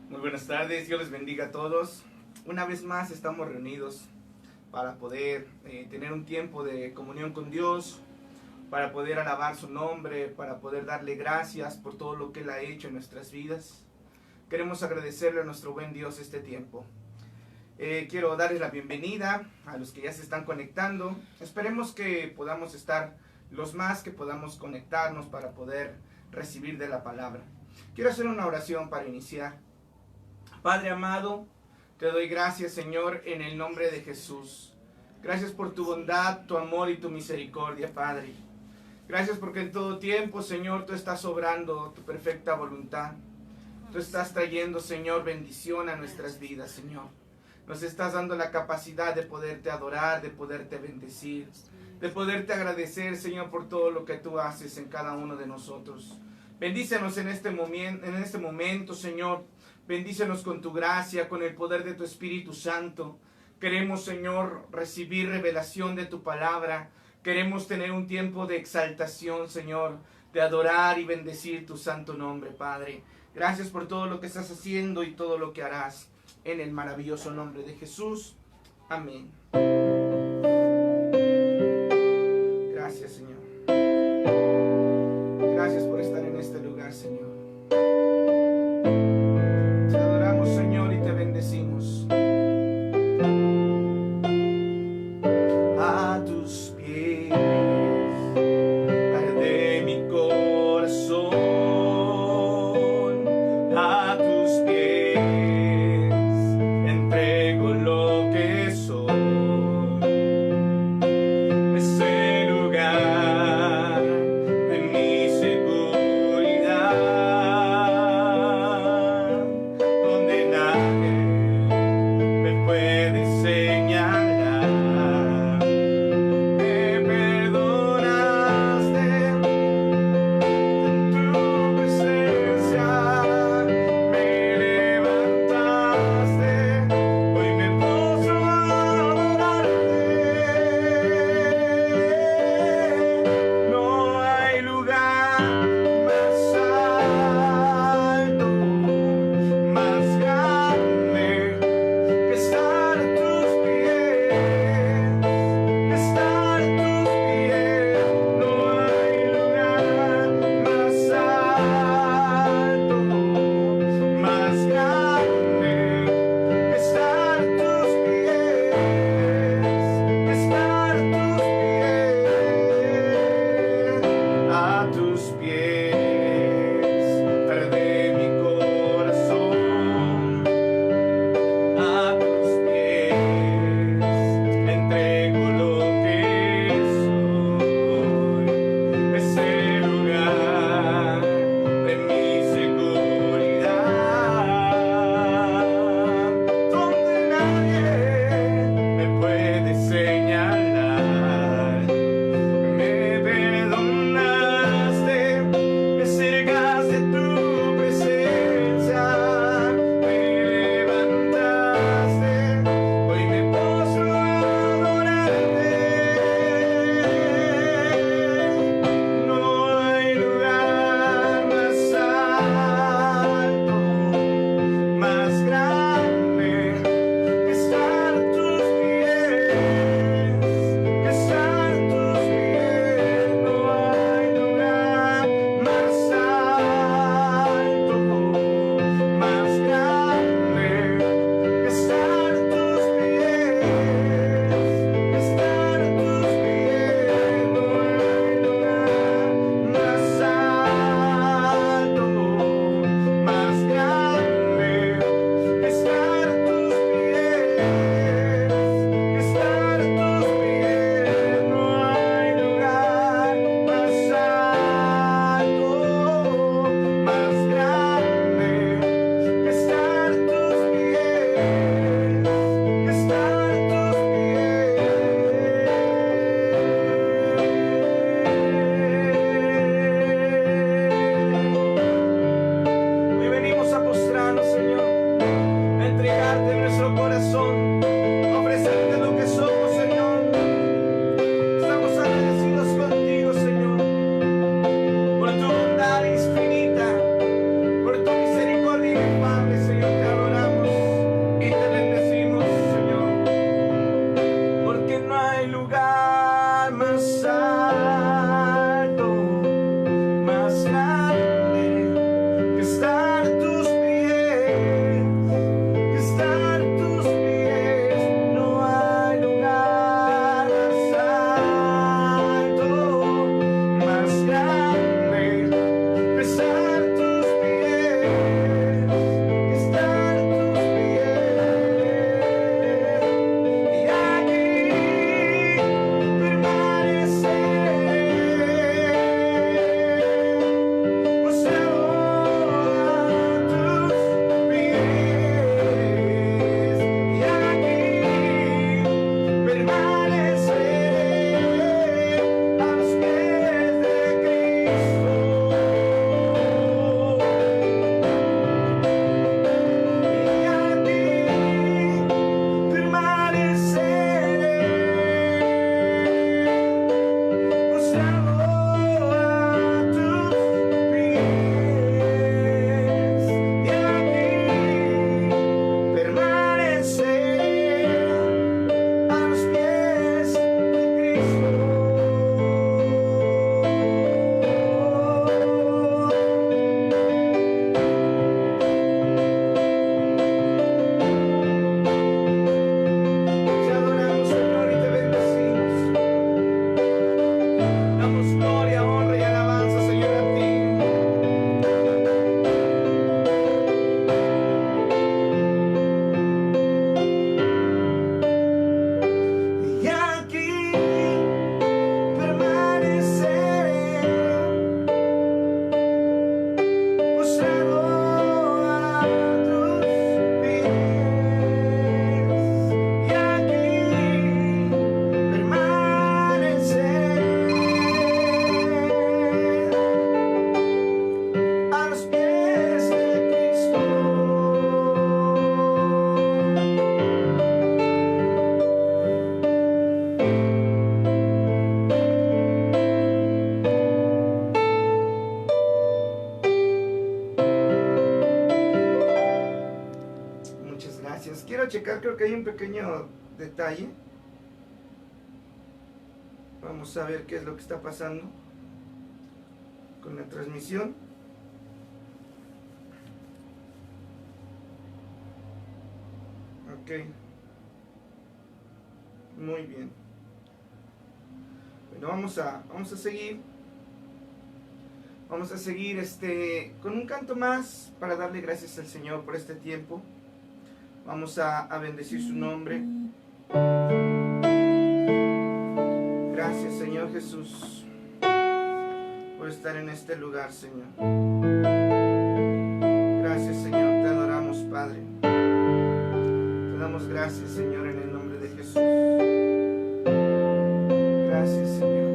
Muy buenas tardes, Dios les bendiga a todos. Una vez más estamos reunidos para poder tener un tiempo de comunión con Dios, para poder alabar su nombre, para poder darle gracias por todo lo que Él ha hecho en nuestras vidas. Queremos agradecerle a nuestro buen Dios este tiempo. Quiero darles la bienvenida a los que ya se están conectando. Esperemos que podamos estar los más que podamos conectarnos para poder recibir de la palabra. Quiero hacer una oración para iniciar. Padre amado, te doy gracias, Señor, en el nombre de Jesús. Gracias por tu bondad, tu amor y tu misericordia, Padre. Gracias porque en todo tiempo, Señor, tú estás obrando tu perfecta voluntad. Tú estás trayendo, Señor, bendición a nuestras vidas, Señor. Nos estás dando la capacidad de poderte adorar, de poderte bendecir, de poderte agradecer, Señor, por todo lo que tú haces en cada uno de nosotros. Bendícenos en este momento, Señor. Bendícenos con tu gracia, con el poder de tu Espíritu Santo. Queremos, Señor, recibir revelación de tu palabra. Queremos tener un tiempo de exaltación, Señor, de adorar y bendecir tu santo nombre, Padre. Gracias por todo lo que estás haciendo y todo lo que harás. En el maravilloso nombre de Jesús. Amén. Gracias, Señor. Gracias por estar en este lugar, Señor. Te adoramos, Señor, y te bendecimos. A tus pies arde mi corazón. A tus pies entrego lo que soy. Ese lugar de mi seguridad. quiero checar, creo que hay un pequeño detalle. Vamos a ver qué es lo que está pasando con la transmisión. Ok. Muy bien. Bueno, vamos a seguir. Vamos a seguir con un canto más para darle gracias al Señor por este tiempo. Vamos a bendecir su nombre. Gracias, Señor Jesús, por estar en este lugar, Señor. Gracias, Señor, te adoramos, Padre. Te damos gracias, Señor, en el nombre de Jesús. Gracias, Señor.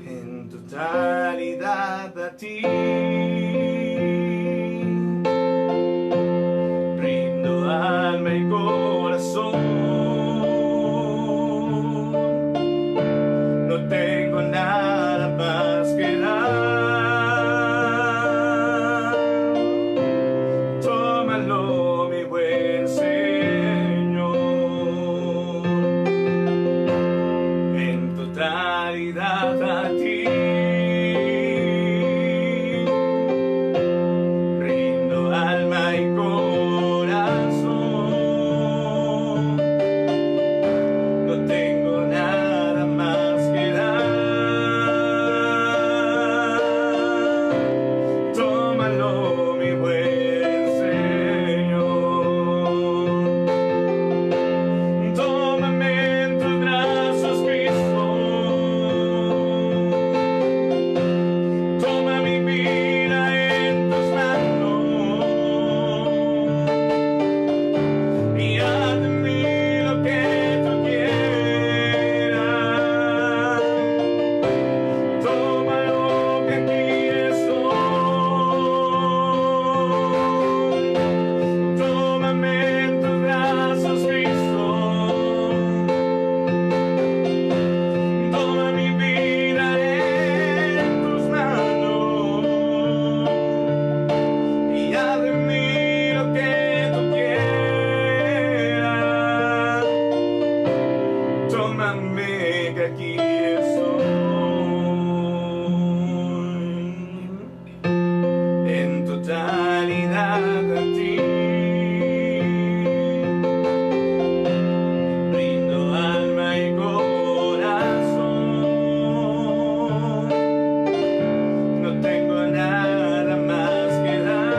En totalidad a ti brindo alma y corazón. No tengo nada más que dar. Tómalo, mi buen Señor. En totalidad a ti brindo alma y corazón. No tengo nada más que dar. Tómalo, mi buen Señor. Tómame en tus brazos, Cristo. Toma mi vida en tus manos y haz de mí lo que tú quieras. Tómalo, que aquí estoy. Tómame en tus brazos, Cristo. Toma mi vida en tus manos y haz de mí lo que tú quieras. Tómame, que aquí estoy. En totalidad a ti brindo alma y corazón. No tengo nada más que dar.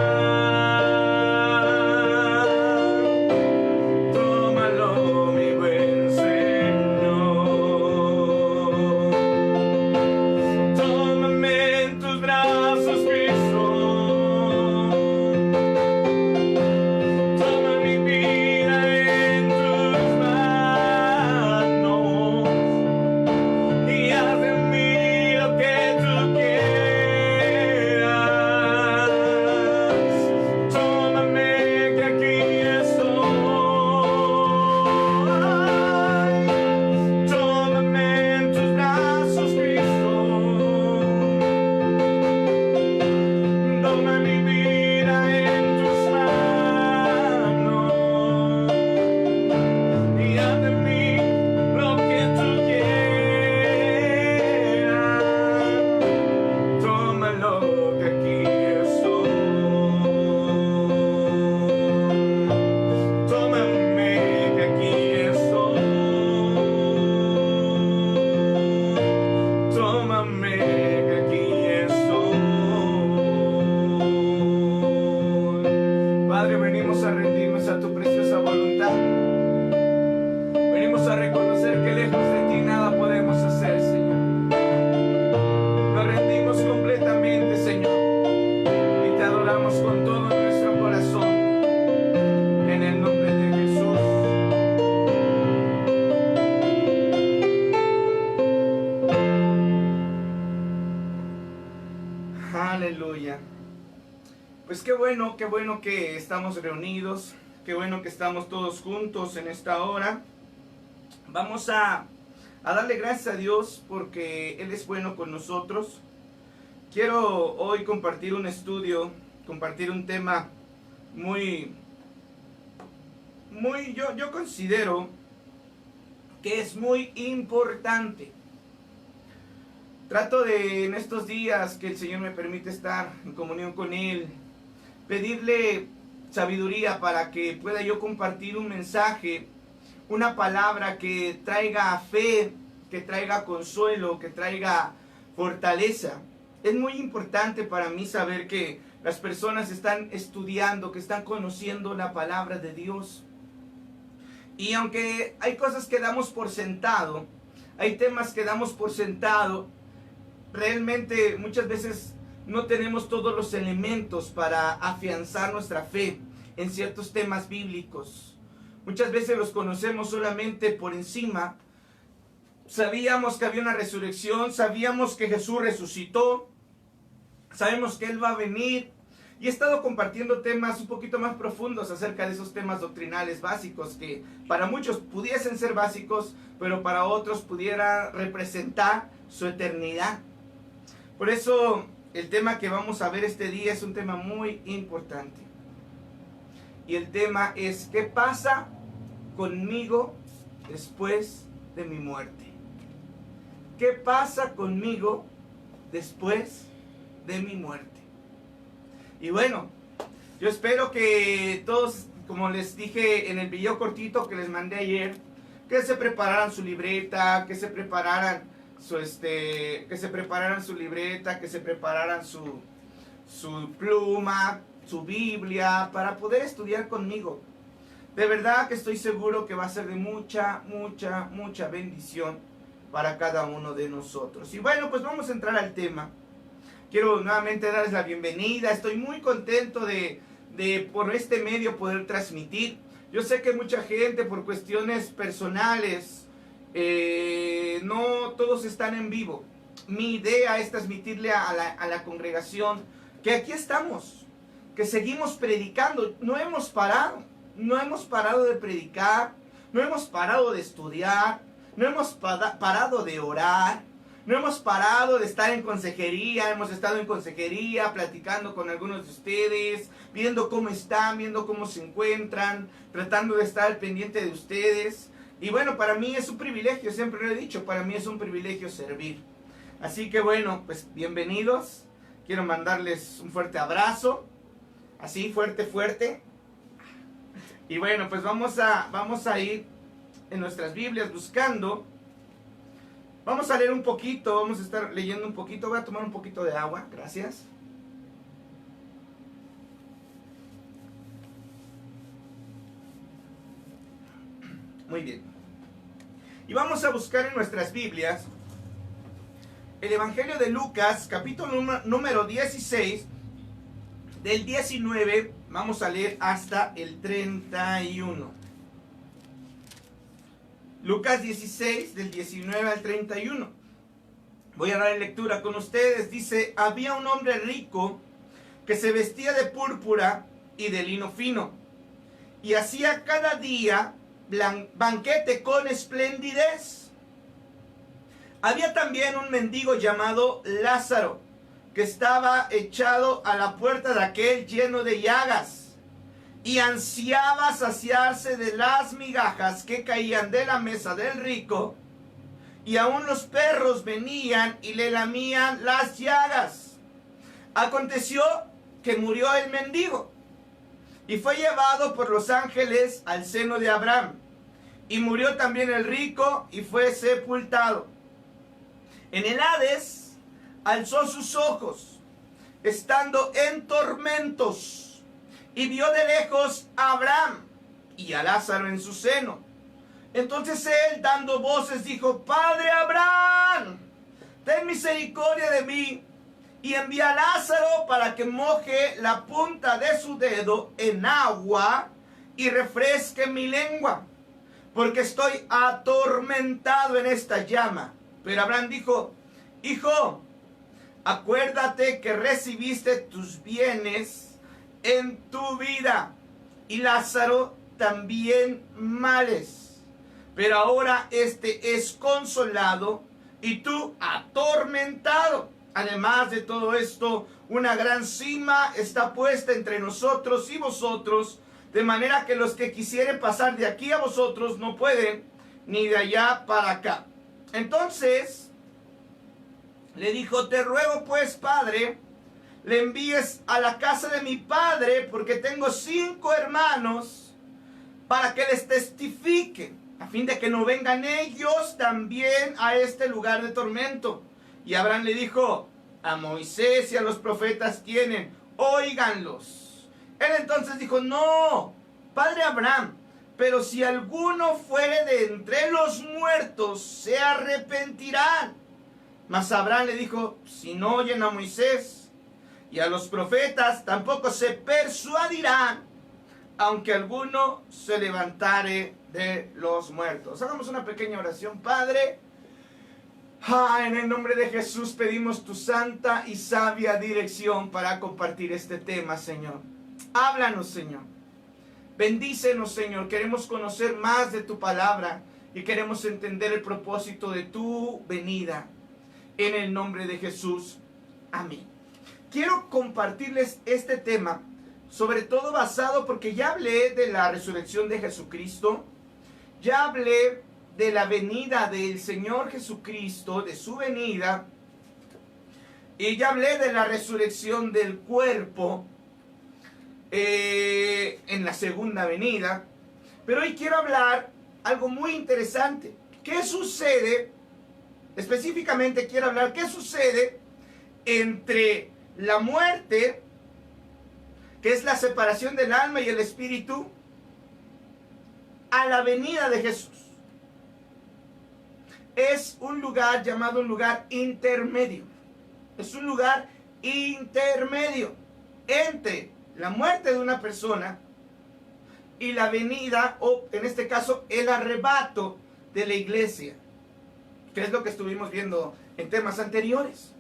Tómalo, mi buen Señor. Tómame en tus brazos, Cristo. Toma mi vida en tus manos y haz de mí lo que tú quieras. Tómame, que aquí estoy. Tómame en tus brazos, Cristo. Toma mi vida en tus manos y haz de mí lo que tú quieras. Tómalo, que aquí estoy. Tómame, que aquí estoy. Tómame, que aquí estoy. Padre, venimos a rendirnos a tu preciosa voluntad. Venimos a reconocer que lejos de ti nada podemos hacer, Señor. Nos rendimos completamente, Señor, y te adoramos con todo nuestro corazón. En el nombre de Jesús. Aleluya. Pues qué bueno que estamos reunidos, qué bueno que estamos todos juntos en esta hora. Vamos a a darle gracias a Dios porque Él es bueno con nosotros. Quiero hoy compartir un estudio, compartir un tema yo considero que es muy importante. Trato de, en estos días que el Señor me permite estar en comunión con Él, pedirle sabiduría para que pueda yo compartir un mensaje, una palabra que traiga fe, que traiga consuelo, que traiga fortaleza. Es muy importante para mí saber que las personas están estudiando, que están conociendo la palabra de Dios. Y aunque hay cosas que damos por sentado, hay temas que damos por sentado, realmente muchas veces no tenemos todos los elementos para afianzar nuestra fe en ciertos temas bíblicos. Muchas veces los conocemos solamente por encima. Sabíamos que había una resurrección, sabíamos que Jesús resucitó, sabemos que Él va a venir. Y he estado compartiendo temas un poquito más profundos acerca de esos temas doctrinales básicos que para muchos pudiesen ser básicos, pero para otros pudiera representar su eternidad. Por eso el tema que vamos a ver este día es un tema muy importante. Y el tema es: ¿qué pasa conmigo después de mi muerte? ¿Qué pasa conmigo después de mi muerte? Y bueno, yo espero que todos, como les dije en el video cortito que les mandé ayer, que se prepararan su libreta, que se prepararan su libreta, que se prepararan su pluma, su Biblia, para poder estudiar conmigo. De verdad que estoy seguro que va a ser de mucha bendición para cada uno de nosotros. Y bueno, pues vamos a entrar al tema. Quiero nuevamente darles la bienvenida. Estoy muy contento de por este medio poder transmitir. Yo sé que mucha gente por cuestiones personales no todos están en vivo. Mi idea es transmitirle a la congregación que aquí estamos, que seguimos predicando. No hemos parado de predicar, no hemos parado de estudiar, no hemos parado de orar. No hemos parado de estar en consejería. Hemos estado en consejería platicando con algunos de ustedes, viendo cómo están, viendo cómo se encuentran, tratando de estar al pendiente de ustedes. Y bueno, para mí es un privilegio, siempre lo he dicho, para mí es un privilegio servir. Así que bueno, pues bienvenidos. Quiero mandarles un fuerte abrazo, así fuerte. Y bueno, pues vamos a ir en nuestras Biblias buscando. Vamos a leer un poquito, vamos a estar leyendo un poquito. Voy a tomar un poquito de agua, gracias. Muy bien. Y vamos a buscar en nuestras Biblias el Evangelio de Lucas, capítulo número 16, del 19, vamos a leer hasta el 31. Lucas 16, del 19 al 31. Voy a dar lectura con ustedes. Dice: había un hombre rico que se vestía de púrpura y de lino fino, y hacía cada día banquete con esplendidez. Había también un mendigo llamado Lázaro, que estaba echado a la puerta de aquel lleno de llagas, y ansiaba saciarse de las migajas que caían de la mesa del rico, y aún los perros venían y le lamían las llagas. Aconteció que murió el mendigo, y fue llevado por los ángeles al seno de Abraham. Y murió también el rico, y fue sepultado. En el Hades alzó sus ojos, estando en tormentos, y vio de lejos a Abraham y a Lázaro en su seno. Entonces él, dando voces, dijo: Padre Abraham, ten misericordia de mí, y envía a Lázaro para que moje la punta de su dedo en agua y refresque mi lengua, porque estoy atormentado en esta llama. Pero Abraham dijo: Hijo, acuérdate que recibiste tus bienes en tu vida, y Lázaro también males. pero ahora este es consolado y tú atormentado. Además de todo esto, una gran cima está puesta entre nosotros y vosotros, de manera que los que quisieren pasar de aquí a vosotros no pueden, ni de allá para acá. Entonces le dijo: te ruego pues, Padre, le envíes a la casa de mi padre, porque tengo 5 hermanos, para que les testifiquen, a fin de que no vengan ellos también a este lugar de tormento. Y Abraham le dijo: a Moisés y a los profetas tienen, óiganlos. Él entonces dijo: no, padre Abraham, pero si alguno fuere de entre los muertos, se arrepentirán. Mas Abraham le dijo: si no oyen a Moisés y a los profetas, tampoco se persuadirán, aunque alguno se levantare de los muertos. Hagamos una pequeña oración. Padre, en el nombre de Jesús pedimos tu santa y sabia dirección para compartir este tema, Señor. Háblanos, Señor. Bendícenos, Señor. Queremos conocer más de tu palabra y queremos entender el propósito de tu venida. En el nombre de Jesús. Amén. Quiero compartirles este tema, sobre todo basado, porque ya hablé de la resurrección de Jesucristo, ya hablé de la venida del Señor Jesucristo, de su venida, y ya hablé de la resurrección del cuerpo en la segunda venida. Pero hoy quiero hablar algo muy interesante. ¿Qué sucede? Específicamente quiero hablar qué sucede entre la muerte, que es la separación del alma y el espíritu, a la venida de Jesús. Es un lugar llamado un lugar intermedio. Es un lugar intermedio entre la muerte de una persona y la venida, o en este caso el arrebato de la iglesia, que es lo que estuvimos viendo en temas anteriores.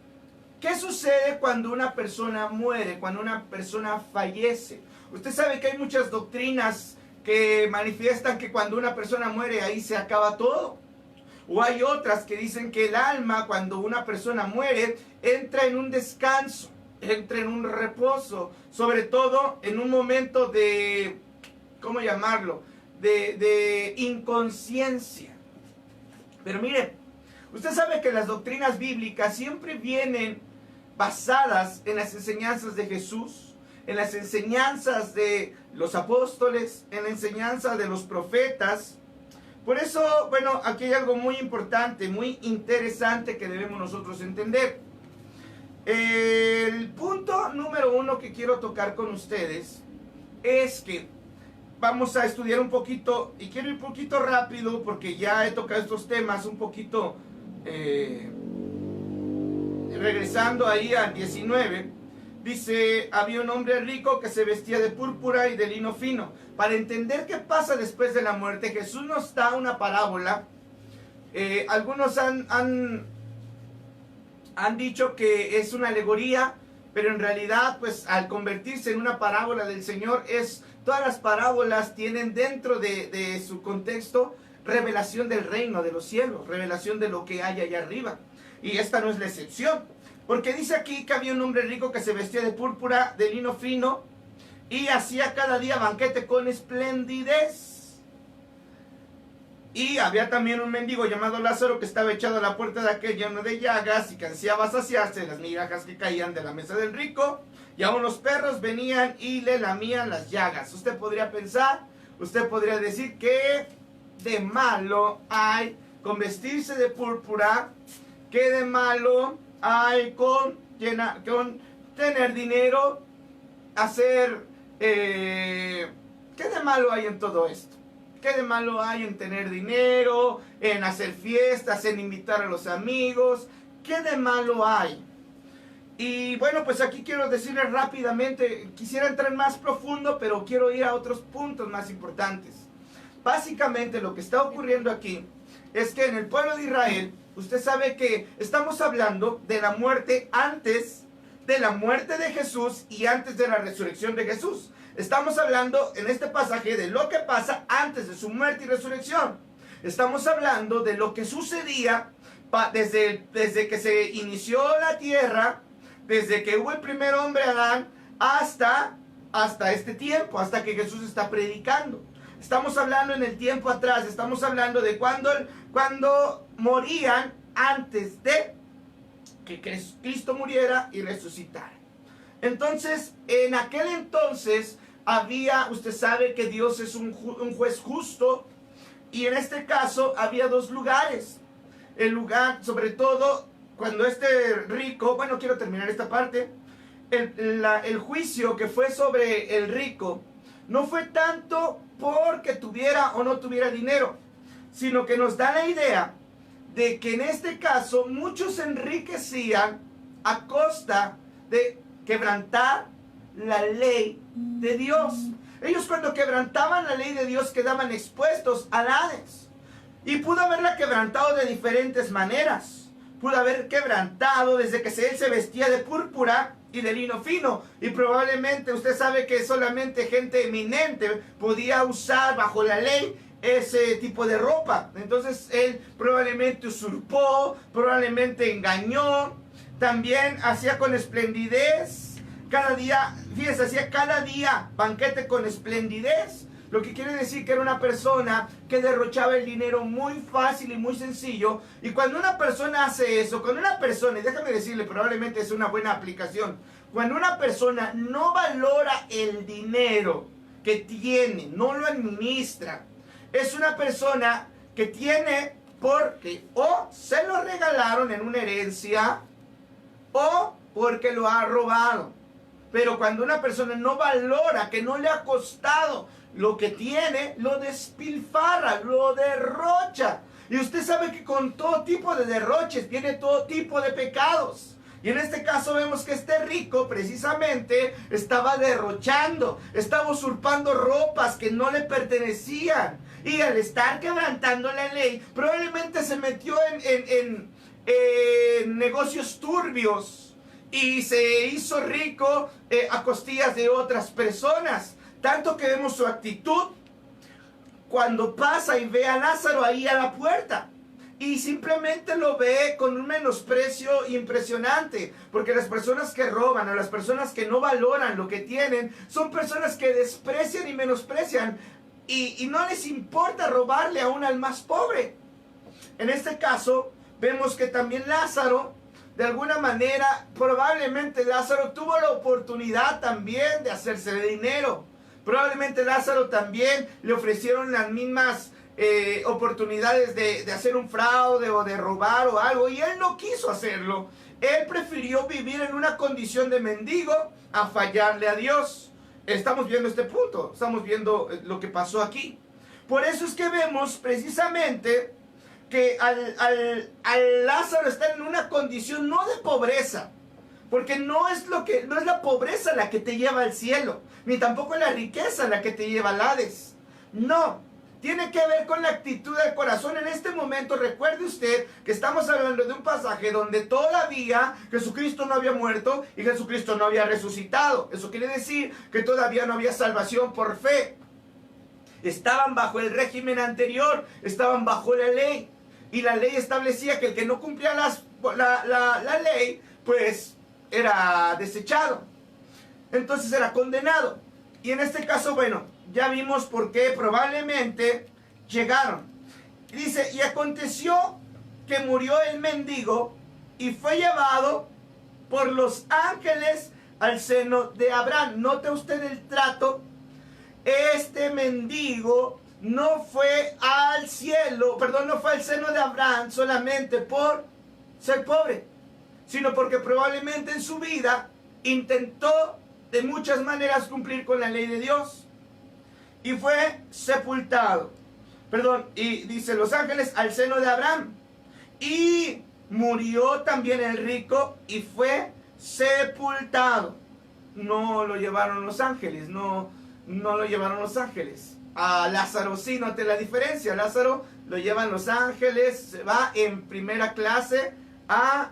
¿Qué sucede cuando una persona muere, cuando una persona fallece? Usted sabe que hay muchas doctrinas que manifiestan que cuando una persona muere ahí se acaba todo. O hay otras que dicen que el alma, cuando una persona muere, entra en un descanso, entra en un reposo, sobre todo en un momento de, ¿cómo llamarlo?, de inconsciencia. Pero mire, usted sabe que las doctrinas bíblicas siempre vienen basadas en las enseñanzas de Jesús, en las enseñanzas de los apóstoles, en la enseñanza de los profetas. Por eso, bueno, aquí hay algo muy importante, muy interesante que debemos nosotros entender. El punto número 1 que quiero tocar con ustedes es que vamos a estudiar un poquito, y quiero ir un poquito rápido porque ya he tocado estos temas un poquito, regresando ahí al 19. Dice: había un hombre rico que se vestía de púrpura y de lino fino. Para entender qué pasa después de la muerte, Jesús nos da una parábola. Algunos han dicho que es una alegoría, pero en realidad, pues al convertirse en una parábola del Señor, todas las parábolas tienen dentro de su contexto revelación del reino de los cielos, revelación de lo que hay allá arriba. Y esta no es la excepción. Porque dice aquí que había un hombre rico que se vestía de púrpura, de lino fino, y hacía cada día banquete con esplendidez. Y había también un mendigo llamado Lázaro que estaba echado a la puerta de aquel lleno de llagas y que ansiaba saciarse de las migajas que caían de la mesa del rico, y aún los perros venían y le lamían las llagas. Usted podría pensar, usted podría decir, ¿qué de malo hay con vestirse de púrpura? ¿Qué de malo hay con tener dinero, ¿qué de malo hay en todo esto? ¿Qué de malo hay en tener dinero, en hacer fiestas, en invitar a los amigos? ¿Qué de malo hay? Y bueno, pues aquí quiero decirles rápidamente, quisiera entrar más profundo, pero quiero ir a otros puntos más importantes. Básicamente lo que está ocurriendo aquí es que en el pueblo de Israel, usted sabe que estamos hablando de la muerte antes de la muerte de Jesús y antes de la resurrección de Jesús. Estamos hablando en este pasaje de lo que pasa antes de su muerte y resurrección. Estamos hablando de lo que sucedía desde que se inició la tierra, desde que hubo el primer hombre Adán, hasta este tiempo, hasta que Jesús está predicando. Estamos hablando en el tiempo atrás, estamos hablando de cuando morían antes de que Cristo muriera y resucitara. Entonces, en aquel entonces usted sabe que Dios es un juez justo, y en este caso había dos lugares. El lugar, sobre todo, cuando este rico, bueno, quiero terminar esta parte, el juicio que fue sobre el rico no fue tanto porque tuviera o no tuviera dinero, sino que nos da la idea de que en este caso muchos se enriquecían a costa de quebrantar la ley de Dios. Ellos, cuando quebrantaban la ley de Dios, quedaban expuestos al Hades. Y pudo haberla quebrantado de diferentes maneras. Pudo haber quebrantado desde que él se vestía de púrpura y de lino fino. Y probablemente usted sabe que solamente gente eminente podía usar bajo la ley ese tipo de ropa. Entonces él probablemente usurpó, probablemente engañó. También hacía con esplendidez. Cada día, fíjense, hacía cada día banquete con esplendidez. Lo que quiere decir que era una persona que derrochaba el dinero muy fácil y muy sencillo. Y cuando una persona hace eso, cuando una persona, y déjame decirle, probablemente es una buena aplicación, cuando una persona no valora el dinero que tiene, no lo administra, es una persona que tiene porque o se lo regalaron en una herencia o porque lo ha robado. Pero cuando una persona no valora, que no le ha costado lo que tiene, lo despilfarra, lo derrocha. Y usted sabe que con todo tipo de derroches viene todo tipo de pecados. Y en este caso vemos que este rico precisamente estaba derrochando, estaba usurpando ropas que no le pertenecían. Y al estar quebrantando la ley, probablemente se metió en negocios turbios. Y se hizo rico a costillas de otras personas. Tanto que vemos su actitud cuando pasa y ve a Lázaro ahí a la puerta. Y simplemente lo ve con un menosprecio impresionante. Porque las personas que roban o las personas que no valoran lo que tienen son personas que desprecian y menosprecian. Y no les importa robarle aún al más pobre. En este caso vemos que también Lázaro, de alguna manera, probablemente Lázaro tuvo la oportunidad también de hacerse de dinero. Probablemente Lázaro también le ofrecieron las mismas oportunidades de hacer un fraude o de robar o algo, y él no quiso hacerlo. Él prefirió vivir en una condición de mendigo a fallarle a Dios. Estamos viendo este punto, estamos viendo lo que pasó aquí. Por eso es que vemos precisamente que al Lázaro estar en una condición no de pobreza, porque no es la pobreza la que te lleva al cielo, ni tampoco la riqueza la que te lleva al Hades. No, tiene que ver con la actitud del corazón. En este momento, recuerde usted que estamos hablando de un pasaje donde todavía Jesucristo no había muerto y Jesucristo no había resucitado. Eso quiere decir que todavía no había salvación por fe. Estaban bajo el régimen anterior, estaban bajo la ley. Y la ley establecía que el que no cumplía la ley, pues era desechado. Entonces era condenado. Y en este caso, bueno, ya vimos por qué probablemente llegaron. Dice, y aconteció que murió el mendigo y fue llevado por los ángeles al seno de Abraham. Note usted el trato. Este mendigo no fue al cielo, perdón, no fue al seno de Abraham solamente por ser pobre, sino porque probablemente en su vida intentó de muchas maneras cumplir con la ley de Dios y fue sepultado. Perdón, y dice los ángeles al seno de Abraham. Y murió también el rico y fue sepultado. No lo llevaron los ángeles, no lo llevaron los ángeles. A Lázaro sí, note la diferencia. Lázaro lo llevan los ángeles, se va en primera clase a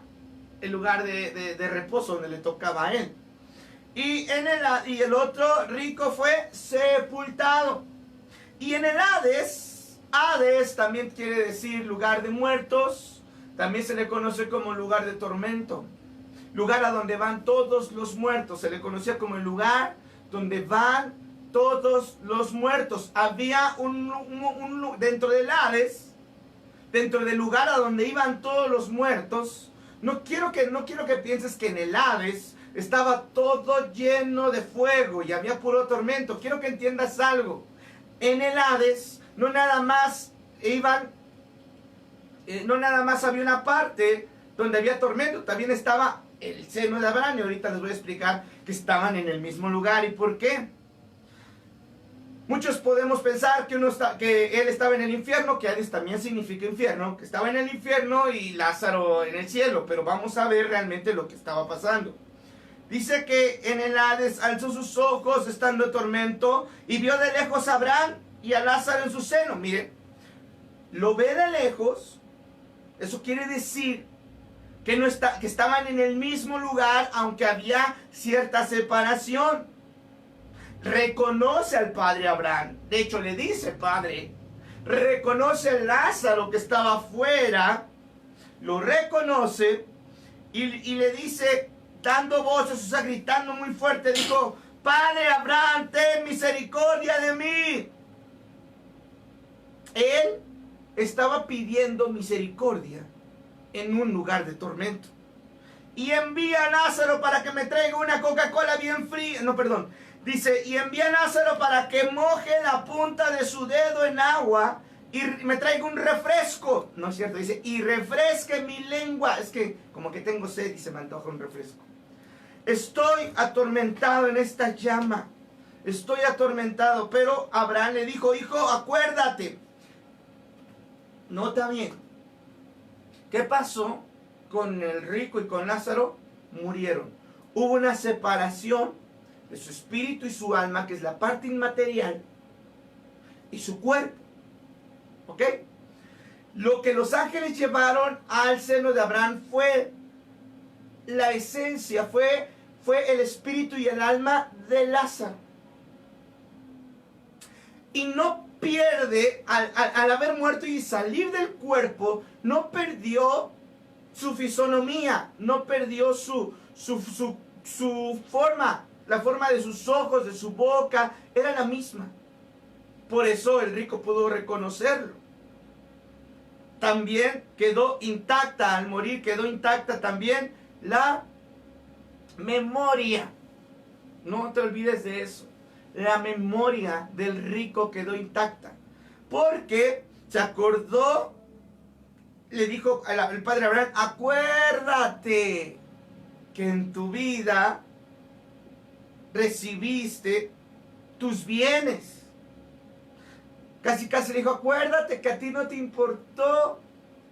el lugar de reposo donde le tocaba a él. Y el otro rico fue sepultado. Y en el Hades, Hades también quiere decir lugar de muertos, también se le conoce como lugar de tormento, lugar a donde van todos los muertos, se le conocía como el lugar donde van todos los muertos. Había dentro del Hades, dentro del lugar a donde iban todos los muertos. No quiero que pienses que en el Hades estaba todo lleno de fuego y había puro tormento. Quiero que entiendas algo. En el Hades no nada más había una parte donde había tormento, también estaba el seno de Abraham, y ahorita les voy a explicar que estaban en el mismo lugar y por qué. Muchos podemos pensar que él estaba en el infierno, que Hades también significa infierno, que estaba en el infierno y Lázaro en el cielo, pero vamos a ver realmente lo que estaba pasando. Dice que en el Hades alzó sus ojos estando en tormento y vio de lejos a Abraham y a Lázaro en su seno. Miren, lo ve de lejos, eso quiere decir que estaban en el mismo lugar, aunque había cierta separación. Reconoce al padre Abraham, de hecho le dice padre, reconoce a Lázaro que estaba afuera, lo reconoce y le dice, dando voces, o sea, gritando muy fuerte, dijo, padre Abraham, ten misericordia de mí. Él estaba pidiendo misericordia en un lugar de tormento. Y envía a Lázaro para que me traiga una Coca-Cola bien fría. No, perdón. Dice, y envía a Lázaro para que moje la punta de su dedo en agua y me traiga un refresco. No es cierto, dice, y refresque mi lengua. Es que como que tengo sed y se me antoja un refresco. Estoy atormentado en esta llama. Estoy atormentado. Pero Abraham le dijo, hijo, acuérdate. Nota bien. ¿Qué pasó con el rico y con Lázaro? Murieron. Hubo una separación de su espíritu y su alma, que es la parte inmaterial, y su cuerpo. ¿Ok? Lo que los ángeles llevaron al seno de Abraham fue la esencia, fue el espíritu y el alma de Lázaro. Y no pierde, al haber muerto y salir del cuerpo, no perdió su fisonomía, no perdió su forma, la forma de sus ojos, de su boca, era la misma. Por eso el rico pudo reconocerlo. También quedó intacta, al morir quedó intacta también la memoria. No te olvides de eso. La memoria del rico quedó intacta. Porque se acordó, le dijo al padre Abraham, acuérdate que en tu vida recibiste tus bienes. Casi le dijo, acuérdate que a ti no te importó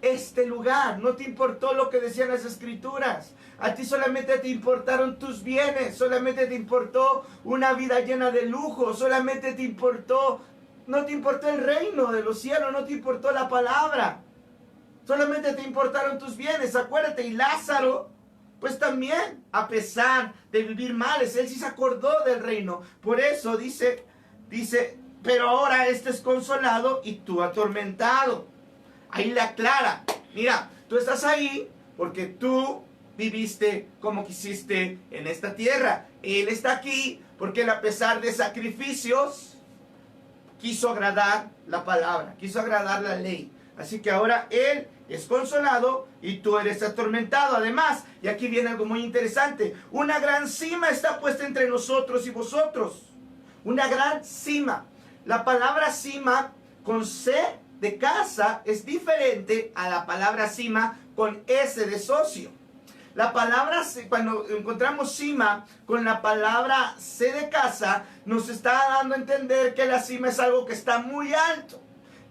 este lugar, no te importó lo que decían las escrituras, a ti solamente te importaron tus bienes, solamente te importó una vida llena de lujo, solamente te importó, no te importó el reino de los cielos, no te importó la palabra, solamente te importaron tus bienes, acuérdate. Y Lázaro, pues también, a pesar de vivir males, él sí se acordó del reino. Por eso dice, pero ahora este es consolado y tú atormentado. Ahí le aclara, mira, tú estás ahí porque tú viviste como quisiste en esta tierra. Él está aquí porque él, a pesar de sacrificios, quiso agradar la palabra, quiso agradar la ley. Así que ahora él es consolado y tú eres atormentado. Además, y aquí viene algo muy interesante, una gran cima está puesta entre nosotros y vosotros. Una gran cima. La palabra cima con C de casa es diferente a la palabra cima con S de socio. La palabra, cuando encontramos cima con la palabra C de casa, nos está dando a entender que la cima es algo que está muy alto.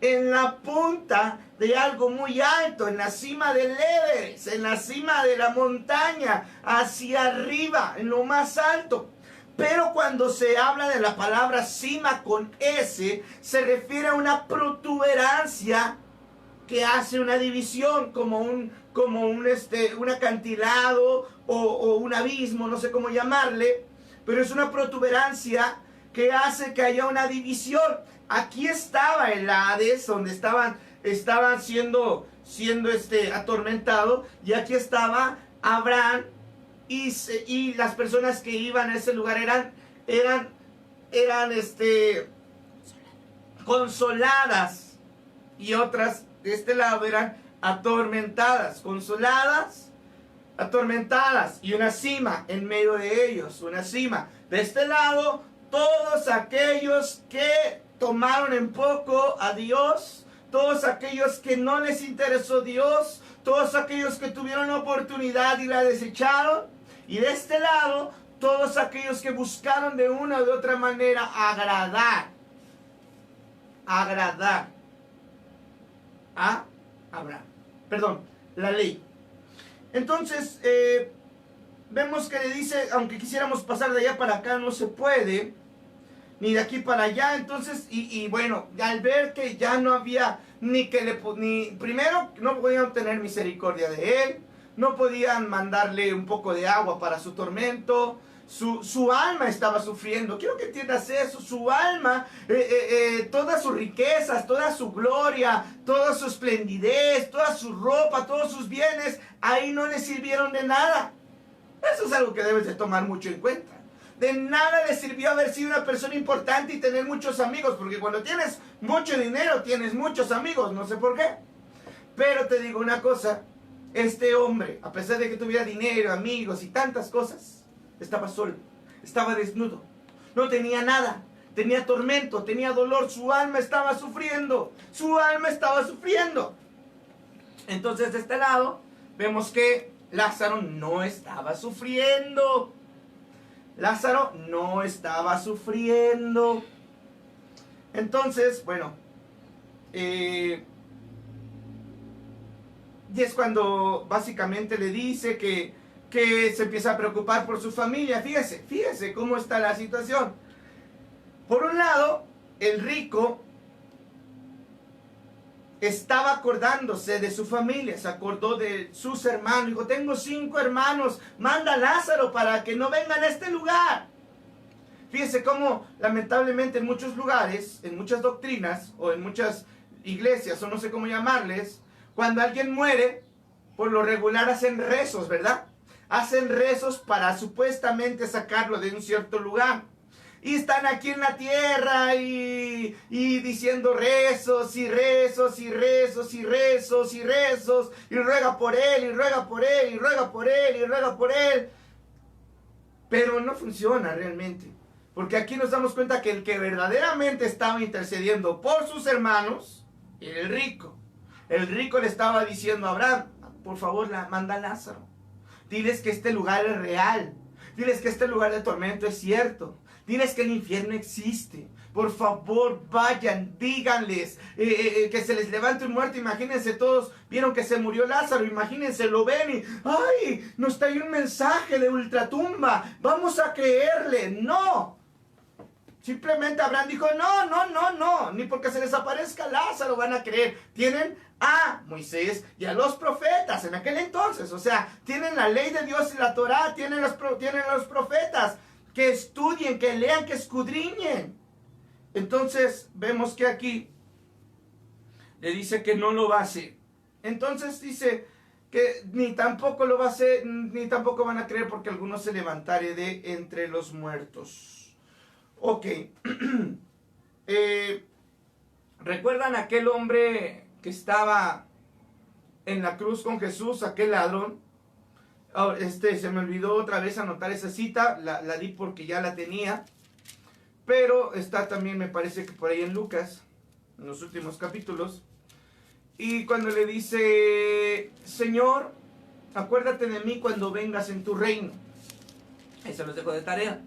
En la punta de algo muy alto, en la cima del Everest, en la cima de la montaña, hacia arriba, en lo más alto. Pero cuando se habla de la palabra cima con S, se refiere a una protuberancia que hace una división, como un acantilado o un abismo, no sé cómo llamarle, pero es una protuberancia que hace que haya una división. aquí estaba el Hades, donde estaban siendo atormentado, y aquí estaba Abraham, y las personas que iban a ese lugar eran consoladas, y otras de este lado eran atormentadas, consoladas, atormentadas, y una cima en medio de ellos, una cima. De este lado, todos aquellos que tomaron en poco a Dios, todos aquellos que no les interesó Dios, todos aquellos que tuvieron oportunidad y la desecharon. Y de este lado, todos aquellos que buscaron de una o de otra manera agradar a Abraham. Perdón, la ley. Entonces, vemos que le dice, aunque quisiéramos pasar de allá para acá, no se puede, ni de aquí para allá. Entonces, y bueno, al ver que ya no había primero, no podían obtener misericordia de él, no podían mandarle un poco de agua para su tormento. Su alma estaba sufriendo. Quiero que entiendas eso. Su alma, todas sus riquezas, toda su gloria, toda su esplendidez, toda su ropa, todos sus bienes, ahí no le sirvieron de nada. Eso es algo que debes de tomar mucho en cuenta. De nada le sirvió haber sido una persona importante y tener muchos amigos, porque cuando tienes mucho dinero, tienes muchos amigos, no sé por qué. Pero te digo una cosa, este hombre, a pesar de que tuviera dinero, amigos y tantas cosas, estaba solo, estaba desnudo, no tenía nada, tenía tormento, tenía dolor, su alma estaba sufriendo, Entonces, de este lado, vemos que Lázaro no estaba sufriendo. Entonces, bueno, y es cuando básicamente le dice que se empieza a preocupar por su familia. Fíjese cómo está la situación. Por un lado, el rico estaba acordándose de su familia, se acordó de sus hermanos, dijo, tengo 5 hermanos, manda a Lázaro para que no vengan a este lugar. Fíjese cómo lamentablemente en muchos lugares, en muchas doctrinas, o en muchas iglesias, o no sé cómo llamarles, cuando alguien muere, por lo regular hacen rezos, ¿verdad? Hacen rezos para supuestamente sacarlo de un cierto lugar. Y están aquí en la tierra y diciendo rezos y rezos y rezos y rezos y rezos. Y ruega por él, y ruega por él, y ruega por él, y ruega por él. Pero no funciona realmente. Porque aquí nos damos cuenta que el que verdaderamente estaba intercediendo por sus hermanos era el rico. El rico le estaba diciendo a Abraham, por favor, manda a Lázaro. Diles que este lugar es real. Diles que este lugar de tormento es cierto. Diles que el infierno existe. Por favor, vayan, díganles que se les levante un muerto. Imagínense, todos vieron que se murió Lázaro. Imagínense, lo ven y ¡ay! Nos trae un mensaje de ultratumba. Vamos a creerle. No. Simplemente Abraham dijo, no. Ni porque se les aparezca Lázaro van a creer. Tienen a Moisés y a los profetas en aquel entonces. O sea, tienen la ley de Dios y la Torá, tienen los profetas. Que estudien, que lean, que escudriñen. Entonces, vemos que aquí le dice que no lo va a hacer. Entonces dice que ni tampoco lo va a hacer, ni tampoco van a creer porque algunos se levantaré de entre los muertos. Ok. ¿Recuerdan aquel hombre que estaba en la cruz con Jesús, aquel ladrón? Oh, se me olvidó otra vez anotar esa cita, la di porque ya la tenía, pero está también, me parece que por ahí en Lucas, en los últimos capítulos, y cuando le dice, Señor, acuérdate de mí cuando vengas en tu reino. Ahí se los dejo de tarea.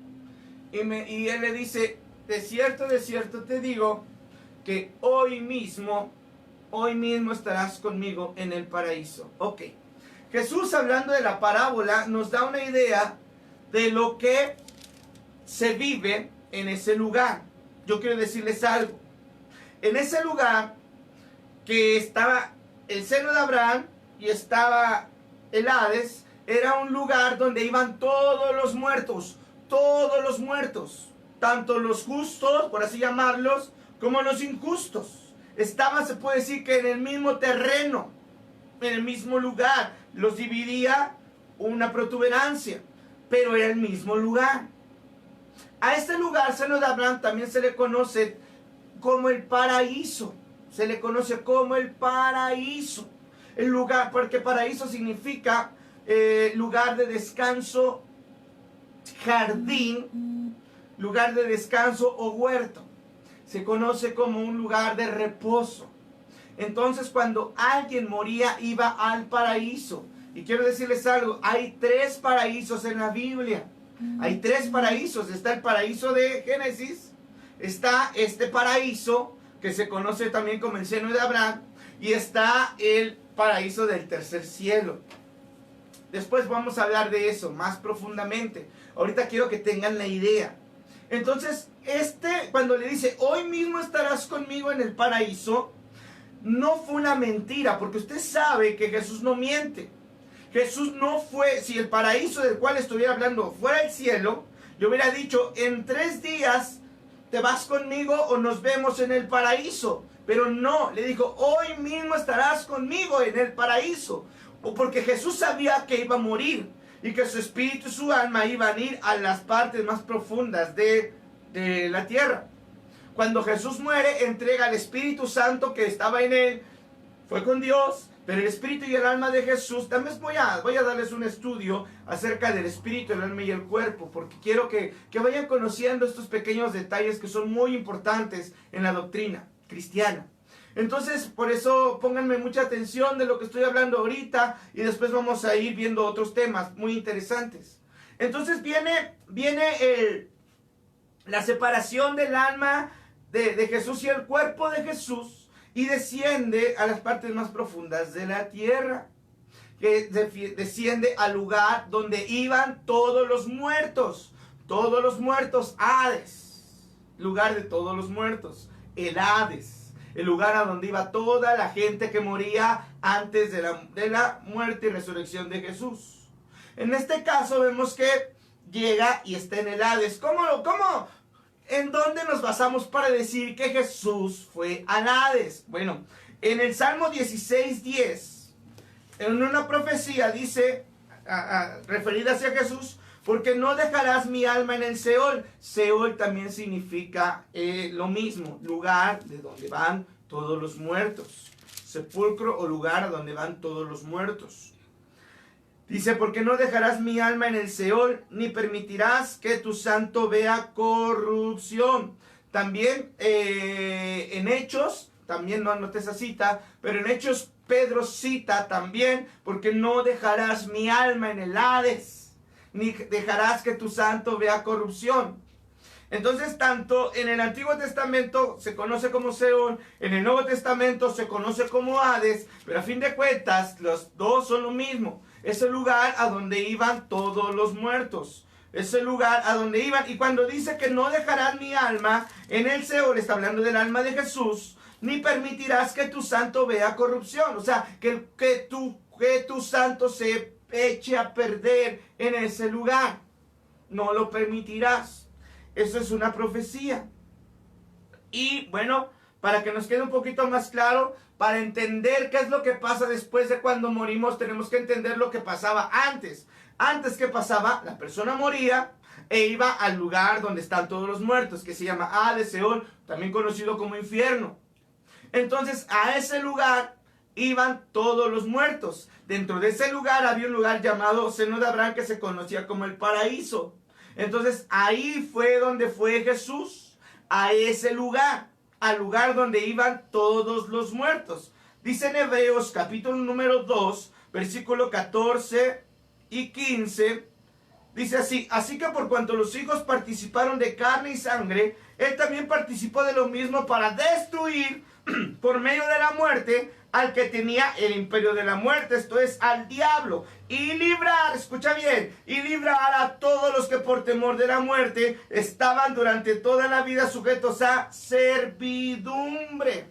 Y él le dice, de cierto te digo, que hoy mismo estarás conmigo en el paraíso. Ok. Jesús, hablando de la parábola, nos da una idea de lo que se vive en ese lugar. Yo quiero decirles algo. En ese lugar que estaba el seno de Abraham y estaba el Hades, era un lugar donde iban todos los muertos, tanto los justos, por así llamarlos, como los injustos. Estaban, se puede decir, que en el mismo terreno, en el mismo lugar. Los dividía una protuberancia, pero era el mismo lugar. A este lugar, seno de Abraham, también se le conoce como el paraíso. Se le conoce como el paraíso. El lugar, porque paraíso significa lugar de descanso, jardín, lugar de descanso o huerto. Se conoce como un lugar de reposo. Entonces, cuando alguien moría, iba al paraíso. Y quiero decirles algo, hay 3 paraísos en la Biblia. Hay 3 paraísos. Está el paraíso de Génesis, está este paraíso, que se conoce también como el seno de Abraham, y está el paraíso del tercer cielo. Después vamos a hablar de eso más profundamente. Ahorita quiero que tengan la idea. Entonces, cuando le dice, hoy mismo estarás conmigo en el paraíso, no fue una mentira, porque usted sabe que Jesús no miente. Jesús no fue, si el paraíso del cual estuviera hablando fuera el cielo, yo hubiera dicho, en 3 días te vas conmigo o nos vemos en el paraíso. Pero no, le dijo, hoy mismo estarás conmigo en el paraíso. O porque Jesús sabía que iba a morir y que su espíritu y su alma iban a ir a las partes más profundas de la tierra. Cuando Jesús muere, entrega el Espíritu Santo que estaba en él, fue con Dios, pero el espíritu y el alma de Jesús, también voy a darles un estudio acerca del espíritu, el alma y el cuerpo, porque quiero que vayan conociendo estos pequeños detalles que son muy importantes en la doctrina cristiana. Entonces, por eso pónganme mucha atención de lo que estoy hablando ahorita y después vamos a ir viendo otros temas muy interesantes. Entonces viene la separación del alma de Jesús y el cuerpo de Jesús, y desciende a las partes más profundas de la tierra, que desciende al lugar donde iban todos los muertos, Hades, lugar de todos los muertos, el Hades, el lugar a donde iba toda la gente que moría antes de la muerte y resurrección de Jesús. En este caso vemos que llega y está en el Hades. ¿Cómo? ¿En dónde nos basamos para decir que Jesús fue al Hades? Bueno, en el Salmo 16:10, en una profecía dice, referida hacia Jesús, porque no dejarás mi alma en el Seol. Seol también significa lo mismo, lugar de donde van todos los muertos. Sepulcro o lugar a donde van todos los muertos. Dice, porque no dejarás mi alma en el Seol, ni permitirás que tu santo vea corrupción. También en Hechos, también no anoté esa cita, pero en Hechos Pedro cita también, porque no dejarás mi alma en el Hades, ni dejarás que tu santo vea corrupción. Entonces, tanto en el Antiguo Testamento se conoce como Seol, en el Nuevo Testamento se conoce como Hades, pero a fin de cuentas, los dos son lo mismo. Es el lugar a donde iban todos los muertos. Es el lugar a donde iban. Y cuando dice que no dejarás mi alma en el Seol, está hablando del alma de Jesús, ni permitirás que tu santo vea corrupción. O sea, que tu santo se eche a perder en ese lugar. No lo permitirás. Eso es una profecía. Y bueno, para que nos quede un poquito más claro, para entender qué es lo que pasa después de cuando morimos, tenemos que entender lo que pasaba antes. Antes, ¿qué pasaba? La persona moría e iba al lugar donde están todos los muertos, que se llama Hades, Seol, también conocido como infierno. Entonces, a ese lugar iban todos los muertos. Dentro de ese lugar había un lugar llamado seno de Abraham, que se conocía como el paraíso. Entonces, ahí fue donde fue Jesús, a ese lugar, al lugar donde iban todos los muertos. Dice en Hebreos capítulo número 2, versículo 14 y 15, dice así: así que por cuanto los hijos participaron de carne y sangre, él también participó de lo mismo para destruir por medio de la muerte al que tenía el imperio de la muerte, esto es, al diablo, y librar, escucha bien, y librar a todos los que por temor de la muerte estaban durante toda la vida sujetos a servidumbre.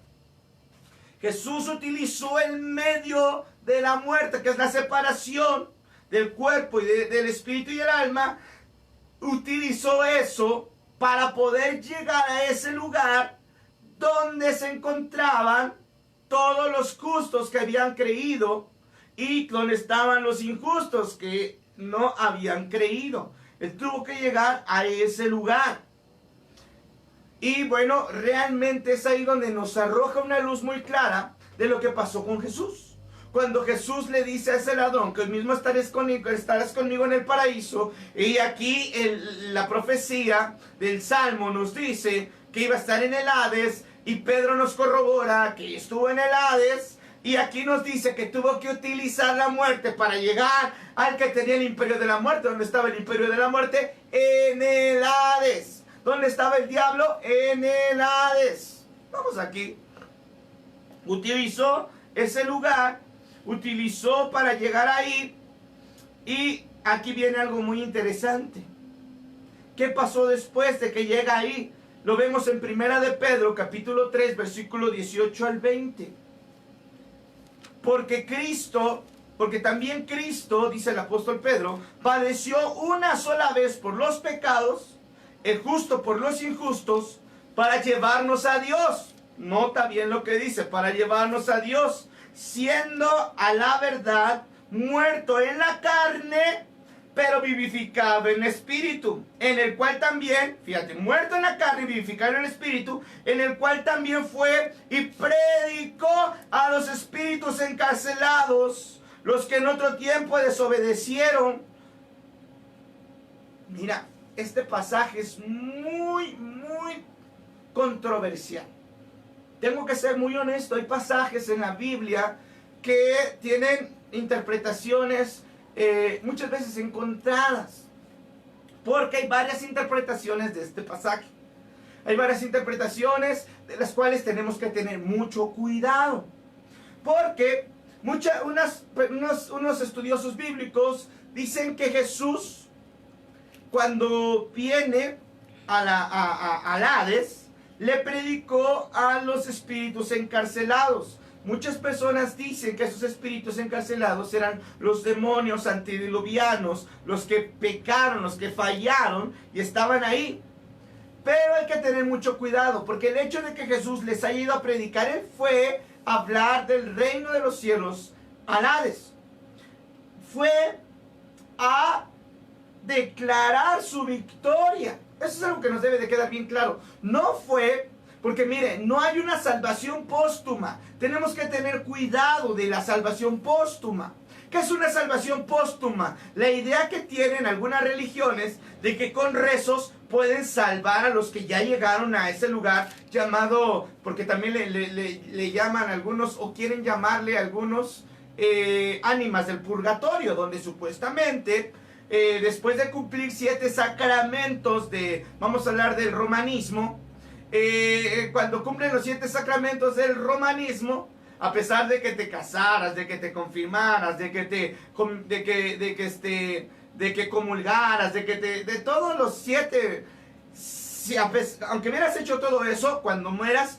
Jesús utilizó el medio de la muerte, que es la separación del cuerpo y del espíritu y el alma. Utilizó eso para poder llegar a ese lugar donde se encontraban todos los justos que habían creído y donde estaban los injustos que no habían creído. Él tuvo que llegar a ese lugar. Y bueno, realmente es ahí donde nos arroja una luz muy clara de lo que pasó con Jesús. Cuando Jesús le dice a ese ladrón que hoy mismo estarás conmigo en el paraíso, y aquí la profecía del Salmo nos dice que iba a estar en el Hades, y Pedro nos corrobora que estuvo en el Hades, y aquí nos dice que tuvo que utilizar la muerte para llegar al que tenía el imperio de la muerte. ¿Dónde estaba el imperio de la muerte? En el Hades. ¿Dónde estaba el diablo? En el Hades. Vamos aquí. Utilizó ese lugar, utilizó para llegar ahí, y aquí viene algo muy interesante. ¿Qué pasó después de que llega ahí? Lo vemos en Primera de Pedro, capítulo 3, versículo 18 al 20. Porque también Cristo, dice el apóstol Pedro, padeció una sola vez por los pecados, el justo por los injustos, para llevarnos a Dios. Nota bien lo que dice, para llevarnos a Dios, siendo a la verdad muerto en la carne, pero vivificado en el espíritu, en el cual también, fíjate, muerto en la carne y vivificado en el espíritu, en el cual también fue y predicó a los espíritus encarcelados, los que en otro tiempo desobedecieron. Mira, este pasaje es muy controversial. Tengo que ser muy honesto, hay pasajes en la Biblia que tienen interpretaciones muchas veces encontradas, porque hay varias interpretaciones de este pasaje. Hay varias interpretaciones de las cuales tenemos que tener mucho cuidado, porque unos estudiosos bíblicos dicen que Jesús, cuando viene al Hades, le predicó a los espíritus encarcelados. Muchas personas dicen que esos espíritus encarcelados eran los demonios antediluvianos, los que pecaron, los que fallaron y estaban ahí. Pero hay que tener mucho cuidado, porque el hecho de que Jesús les haya ido a predicar, él fue a hablar del reino de los cielos al Hades. Fue a declarar su victoria. Eso es algo que nos debe de quedar bien claro. No fue, porque mire, no hay una salvación póstuma. Tenemos que tener cuidado de la salvación póstuma. ¿Qué es una salvación póstuma? La idea que tienen algunas religiones de que con rezos pueden salvar a los que ya llegaron a ese lugar llamado, porque también le llaman algunos, o quieren llamarle algunos ánimas del purgatorio, donde supuestamente después de cumplir 7 sacramentos vamos a hablar del romanismo, cuando cumplen los 7 sacramentos del romanismo, a pesar de que te casaras, de que te confirmaras, de que comulgaras, de todos los 7, aunque hubieras hecho todo eso, cuando mueras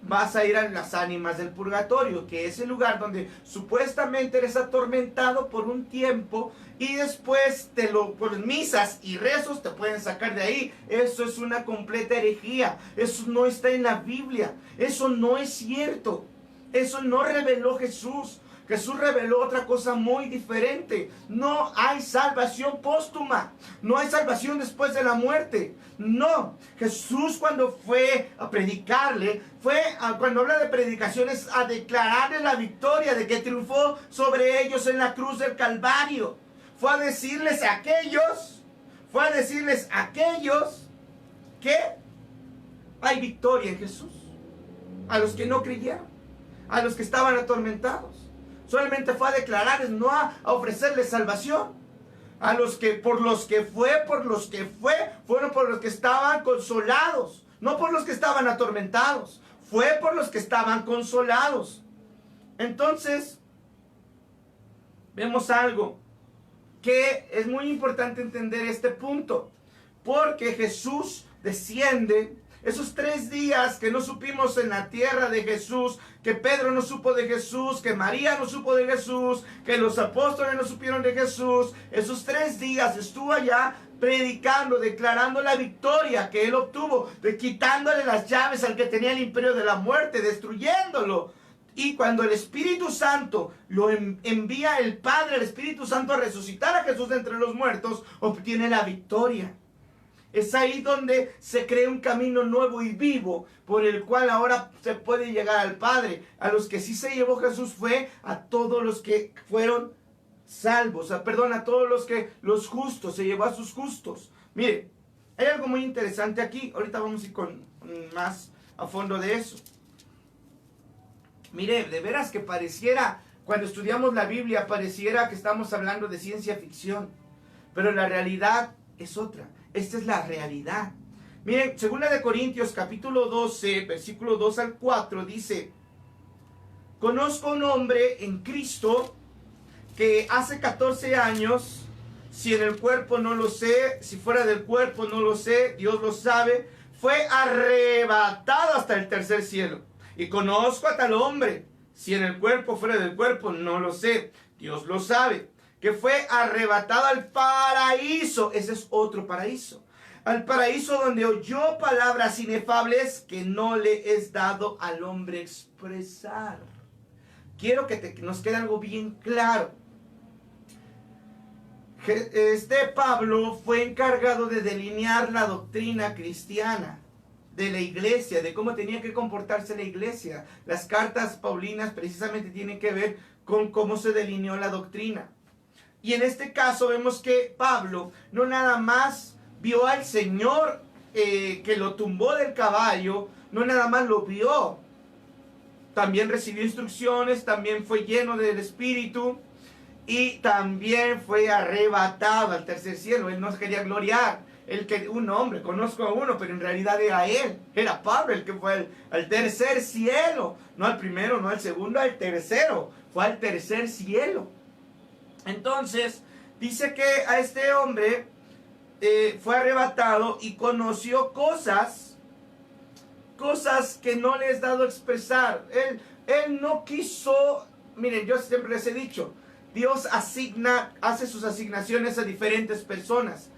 vas a ir a las ánimas del purgatorio, que es el lugar donde supuestamente eres atormentado por un tiempo, y después por misas y rezos te pueden sacar de ahí. Eso es una completa herejía. Eso no está en la Biblia. Eso no es cierto. Eso no reveló Jesús. Jesús reveló otra cosa muy diferente. No hay salvación póstuma. No hay salvación después de la muerte. No. Jesús, cuando fue a predicarle, cuando habla de predicaciones, a declararle la victoria de que triunfó sobre ellos en la cruz del Calvario. Fue a decirles a aquellos que hay victoria en Jesús. A los que no creyeron, a los que estaban atormentados. Solamente fue a declararles, no a ofrecerles salvación. Fueron por los que estaban consolados, no por los que estaban atormentados. Fue por los que estaban consolados. Entonces, vemos algo que es muy importante entender este punto, porque Jesús desciende. Esos 3 días que no supimos en la tierra de Jesús, que Pedro no supo de Jesús, que María no supo de Jesús, que los apóstoles no supieron de Jesús, esos 3 días estuvo allá, predicando, declarando la victoria que él obtuvo, quitándole las llaves al que tenía el imperio de la muerte, destruyéndolo. Y cuando el Espíritu Santo lo envía el Padre, el Espíritu Santo, a resucitar a Jesús de entre los muertos, obtiene la victoria. Es ahí donde se crea un camino nuevo y vivo por el cual ahora se puede llegar al Padre. A los que sí se llevó Jesús fue a todos los que fueron salvos, a todos los justos, se llevó a sus justos. Mire, hay algo muy interesante aquí. Ahorita vamos a ir con más a fondo de eso. Mire, de veras que pareciera, cuando estudiamos la Biblia, pareciera que estamos hablando de ciencia ficción. Pero la realidad es otra. Esta es la realidad. Miren, 2 Corintios capítulo 12, versículo 2 al 4, dice: conozco un hombre en Cristo que hace 14 años, si en el cuerpo no lo sé, si fuera del cuerpo no lo sé, Dios lo sabe, fue arrebatado hasta el tercer cielo. Y conozco a tal hombre, si en el cuerpo, fuera del cuerpo, no lo sé, Dios lo sabe, que fue arrebatado al paraíso. Ese es otro paraíso. Al paraíso donde oyó palabras inefables que no le es dado al hombre expresar. Quiero que nos quede algo bien claro. Pablo fue encargado de delinear la doctrina cristiana de la iglesia, de cómo tenía que comportarse la iglesia. Las cartas paulinas precisamente tienen que ver con cómo se delineó la doctrina. Y en este caso vemos que Pablo no nada más vio al Señor que lo tumbó del caballo, no nada más lo vio, también recibió instrucciones, también fue lleno del Espíritu y también fue arrebatado al tercer cielo. Él no se quería gloriar. Un hombre, conozco a uno, pero en realidad era él, era Pablo el que fue al tercer cielo, no al primero, no al segundo, al tercero, fue al tercer cielo. Entonces, dice que a este hombre fue arrebatado y conoció cosas que no le es dado expresar. Él no quiso, miren, yo siempre les he dicho, Dios hace sus asignaciones a diferentes personas.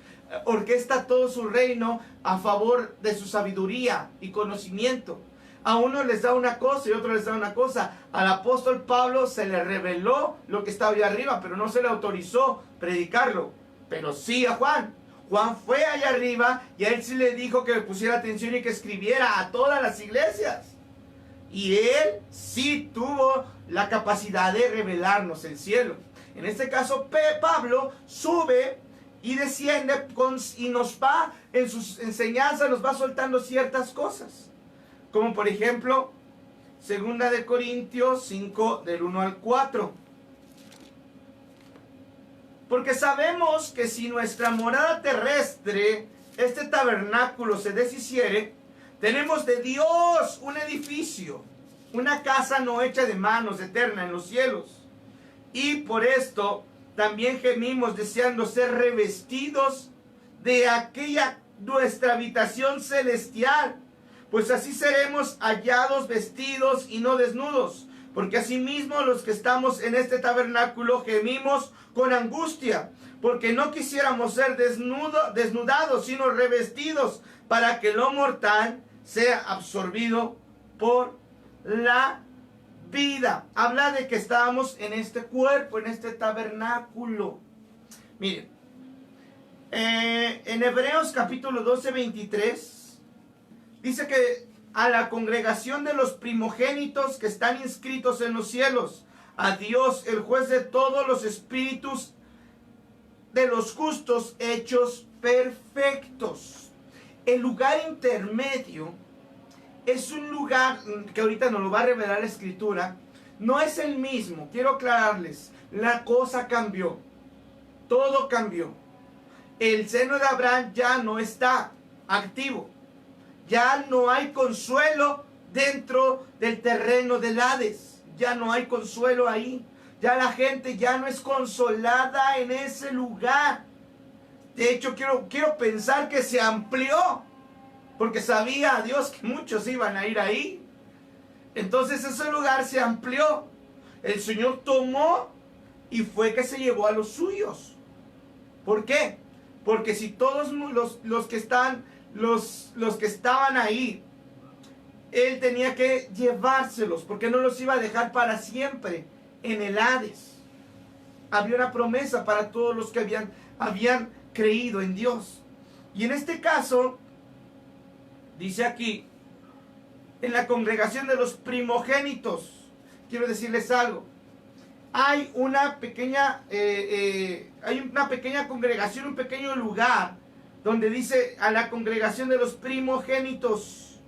Orquesta todo su reino a favor de su sabiduría y conocimiento. A uno les da una cosa y a otro les da una cosa. Al apóstol Pablo se le reveló lo que estaba allá arriba, pero no se le autorizó predicarlo. Pero sí a Juan. Juan fue allá arriba y a él sí le dijo que pusiera atención y que escribiera a todas las iglesias. Y él sí tuvo la capacidad de revelarnos el cielo. En este caso, Pablo sube y desciende y nos va, en sus enseñanzas, nos va soltando ciertas cosas. Como por ejemplo, 2 Corintios 5, del 1 al 4. Porque sabemos que si nuestra morada terrestre, este tabernáculo, se deshiciere, tenemos de Dios un edificio, una casa no hecha de manos, eterna en los cielos. Y por esto también gemimos deseando ser revestidos de aquella nuestra habitación celestial, pues así seremos hallados vestidos y no desnudos. Porque asimismo los que estamos en este tabernáculo gemimos con angustia, porque no quisiéramos ser desnudados, sino revestidos, para que lo mortal sea absorbido por la vida. Habla de que estábamos en este cuerpo, en este tabernáculo. Miren, en Hebreos capítulo 12, 23, dice que a la congregación de los primogénitos que están inscritos en los cielos, a Dios, el juez de todos los espíritus de los justos hechos perfectos. El lugar intermedio es un lugar que ahorita nos lo va a revelar la Escritura. No es el mismo, quiero aclararles. La cosa cambió. Todo cambió. El seno de Abraham ya no está activo. Ya no hay consuelo dentro del terreno del Hades. Ya no hay consuelo ahí. Ya la gente ya no es consolada en ese lugar. De hecho, quiero pensar que se amplió, porque sabía Dios que muchos iban a ir ahí. Entonces ese lugar se amplió. El Señor tomó y fue que se llevó a los suyos. ¿Por qué? Porque si todos los que estaban ahí, él tenía que llevárselos, porque no los iba a dejar para siempre en el Hades. Había una promesa para todos los que habían creído en Dios. Y en este caso, dice aquí, en la congregación de los primogénitos, quiero decirles algo. Hay una pequeña congregación, un pequeño lugar donde dice a la congregación de los primogénitos.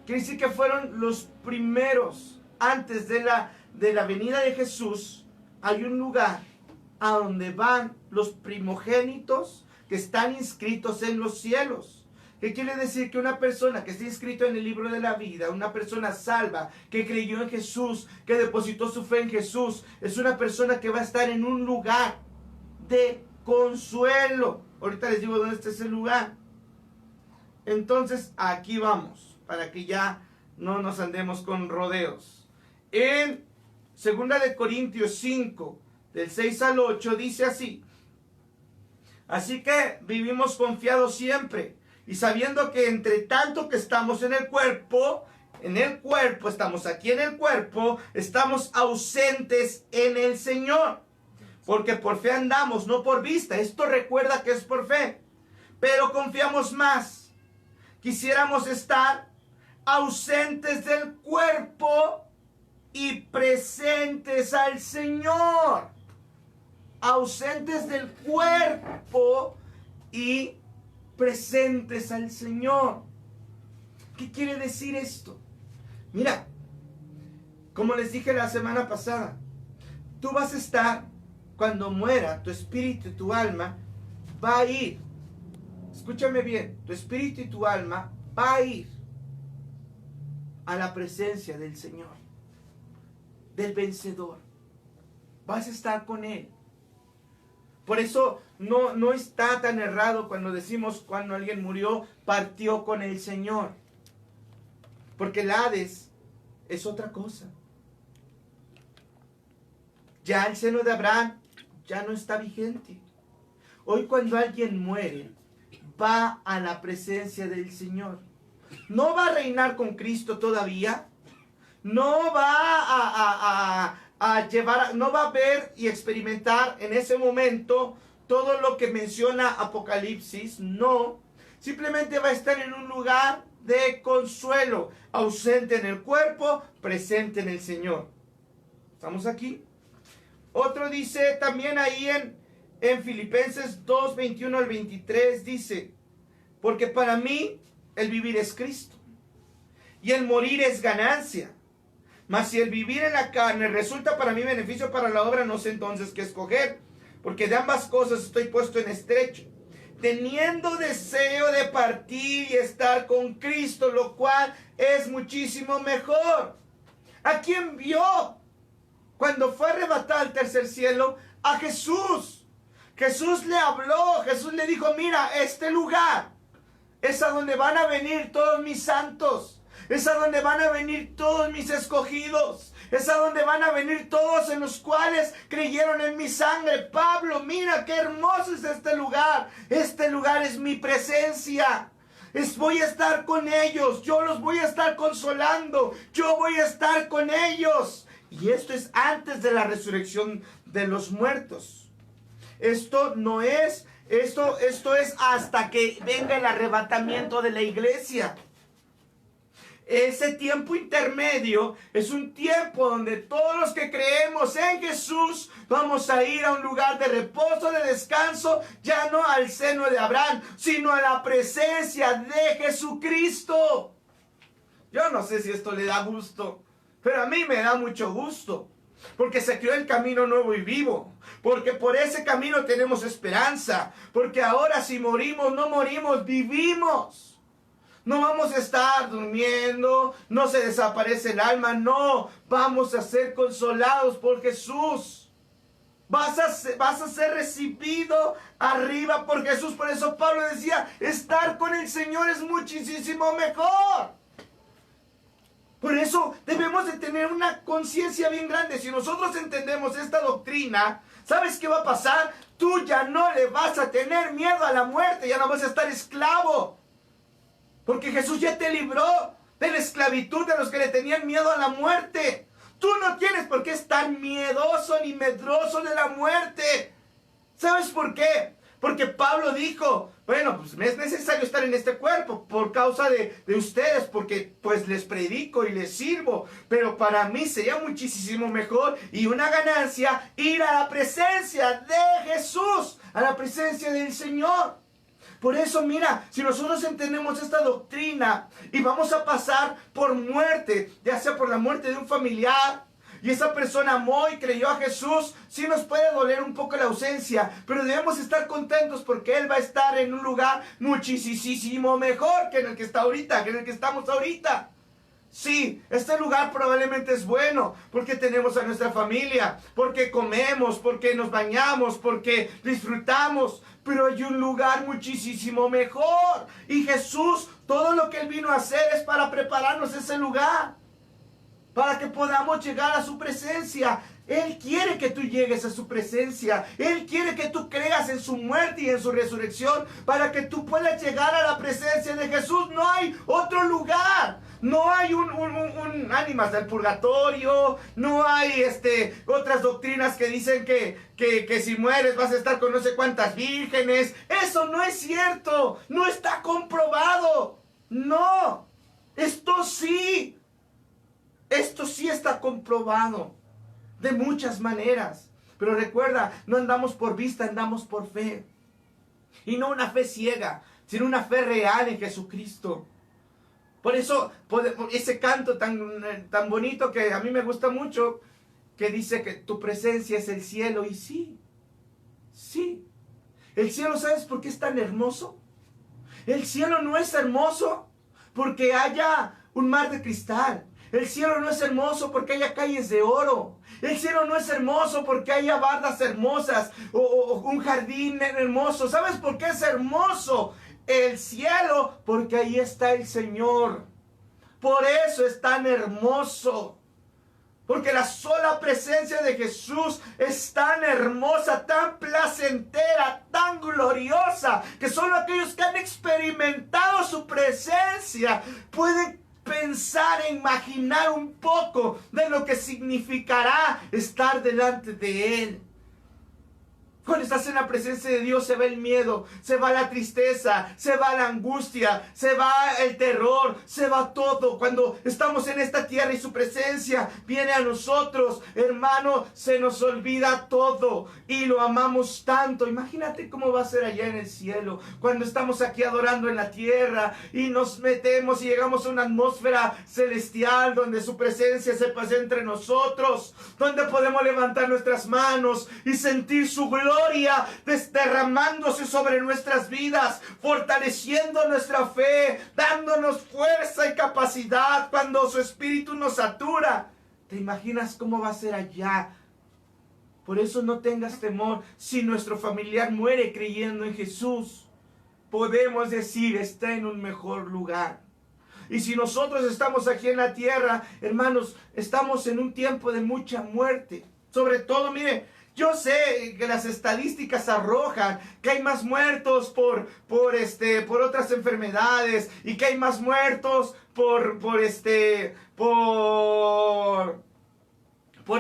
Quiere decir que fueron los primeros antes de la venida de Jesús. Hay un lugar a donde van los primogénitos que están inscritos en los cielos. ¿Qué quiere decir? Que una persona que está inscrito en el libro de la vida, una persona salva, que creyó en Jesús, que depositó su fe en Jesús, es una persona que va a estar en un lugar de consuelo. Ahorita les digo dónde está ese lugar. Entonces, aquí vamos, para que ya no nos andemos con rodeos. En 2 Corintios 5, del 6 al 8, dice así: así que vivimos confiados siempre, y sabiendo que entre tanto que estamos en el cuerpo, estamos aquí en el cuerpo, estamos ausentes en el Señor. Porque por fe andamos, no por vista. Esto recuerda que es por fe. Pero confiamos más. Quisiéramos estar ausentes del cuerpo y presentes al Señor. Ausentes del cuerpo y presentes al Señor. ¿Qué quiere decir esto? Mira, como les dije la semana pasada, tú vas a estar, cuando muera, tu espíritu y tu alma va a ir. Escúchame bien, tu espíritu y tu alma va a ir a la presencia del Señor, del vencedor. Vas a estar con Él. Por eso no está tan errado cuando decimos cuando alguien murió, partió con el Señor. Porque el Hades es otra cosa. Ya el seno de Abraham ya no está vigente. Hoy cuando alguien muere, va a la presencia del Señor. No va a reinar con Cristo todavía. No va no va a ver y experimentar en ese momento todo lo que menciona Apocalipsis. No, simplemente va a estar en un lugar de consuelo, ausente en el cuerpo, presente en el Señor. ¿Estamos aquí? Otro dice también ahí en Filipenses 2, 21 al 23, dice: porque para mí el vivir es Cristo y el morir es ganancia. Mas si el vivir en la carne resulta para mí beneficio para la obra, no sé entonces qué escoger, porque de ambas cosas estoy puesto en estrecho, teniendo deseo de partir y estar con Cristo, lo cual es muchísimo mejor. ¿A quién vio cuando fue arrebatado al tercer cielo? A Jesús. Jesús le habló, Jesús le dijo: mira, este lugar es a donde van a venir todos mis santos. Es a donde van a venir todos mis escogidos. Es a donde van a venir todos en los cuales creyeron en mi sangre. Pablo, mira qué hermoso es este lugar. Este lugar es mi presencia. Voy a estar con ellos. Yo los voy a estar consolando. Yo voy a estar con ellos. Y esto es antes de la resurrección de los muertos. Esto es hasta que venga el arrebatamiento de la iglesia. Ese tiempo intermedio es un tiempo donde todos los que creemos en Jesús vamos a ir a un lugar de reposo, de descanso, ya no al seno de Abraham, sino a la presencia de Jesucristo. Yo no sé si esto le da gusto, pero a mí me da mucho gusto, porque se creó el camino nuevo y vivo, porque por ese camino tenemos esperanza, porque ahora si morimos, no morimos, vivimos. No vamos a estar durmiendo, no se desaparece el alma, no, vamos a ser consolados por Jesús. Vas a ser recibido arriba por Jesús. Por eso Pablo decía, estar con el Señor es muchísimo mejor. Por eso debemos de tener una conciencia bien grande. Si nosotros entendemos esta doctrina, ¿sabes qué va a pasar? tú ya no le vas a tener miedo a la muerte, ya no vas a estar esclavo. Porque Jesús ya te libró de la esclavitud de los que le tenían miedo a la muerte. Tú no tienes por qué estar miedoso ni medroso de la muerte. ¿Sabes por qué? Porque Pablo dijo, bueno, pues me es necesario estar en este cuerpo por causa de ustedes, porque pues les predico y les sirvo. Pero para mí sería muchísimo mejor y una ganancia ir a la presencia de Jesús, a la presencia del Señor. Por eso, mira, si nosotros entendemos esta doctrina y vamos a pasar por muerte, ya sea por la muerte de un familiar, y esa persona amó y creyó a Jesús, sí nos puede doler un poco la ausencia, pero debemos estar contentos porque Él va a estar en un lugar muchísimo mejor que en el que está ahorita, que en el que estamos ahorita. Sí, este lugar probablemente es bueno porque tenemos a nuestra familia, porque comemos, porque nos bañamos, porque disfrutamos, pero hay un lugar muchísimo mejor. Y Jesús, todo lo que Él vino a hacer es para prepararnos ese lugar, para que podamos llegar a su presencia. Él quiere que tú llegues a su presencia. Él quiere que tú creas en su muerte y en su resurrección para que tú puedas llegar a la presencia de Jesús. No hay otro lugar. No hay un ánimas del purgatorio. No hay otras doctrinas que dicen que si mueres vas a estar con no sé cuántas vírgenes. Eso no es cierto. No está comprobado. No. Esto sí está comprobado de muchas maneras. Pero recuerda, no andamos por vista, andamos por fe. Y no una fe ciega, sino una fe real en Jesucristo. Por eso, ese canto tan bonito que a mí me gusta mucho, que dice que tu presencia es el cielo. Y sí. El cielo, ¿sabes por qué es tan hermoso? El cielo no es hermoso porque haya un mar de cristal. El cielo no es hermoso porque haya calles de oro. El cielo no es hermoso porque haya bardas hermosas o un jardín hermoso. ¿Sabes por qué es hermoso el cielo? Porque ahí está el Señor. Por eso es tan hermoso. Porque la sola presencia de Jesús es tan hermosa, tan placentera, tan gloriosa, que solo aquellos que han experimentado su presencia pueden pensar e imaginar un poco de lo que significará estar delante de Él. Cuando estás en la presencia de Dios se va el miedo, se va la tristeza, se va la angustia, se va el terror, se va todo. Cuando estamos en esta tierra y su presencia viene a nosotros, hermano, se nos olvida todo y lo amamos tanto. Imagínate cómo va a ser allá en el cielo, cuando estamos aquí adorando en la tierra y nos metemos y llegamos a una atmósfera celestial donde su presencia se pasea entre nosotros, donde podemos levantar nuestras manos y sentir su gloria derramándose sobre nuestras vidas, fortaleciendo nuestra fe, dándonos fuerza y capacidad cuando su espíritu nos satura. ¿Te imaginas cómo va a ser allá? Por eso no tengas temor. Si nuestro familiar muere creyendo en Jesús, podemos decir, está en un mejor lugar. Y si nosotros estamos aquí en la tierra, hermanos, estamos en un tiempo de mucha muerte. Sobre todo, mire, yo sé que las estadísticas arrojan que hay más muertos por otras enfermedades y que hay más muertos por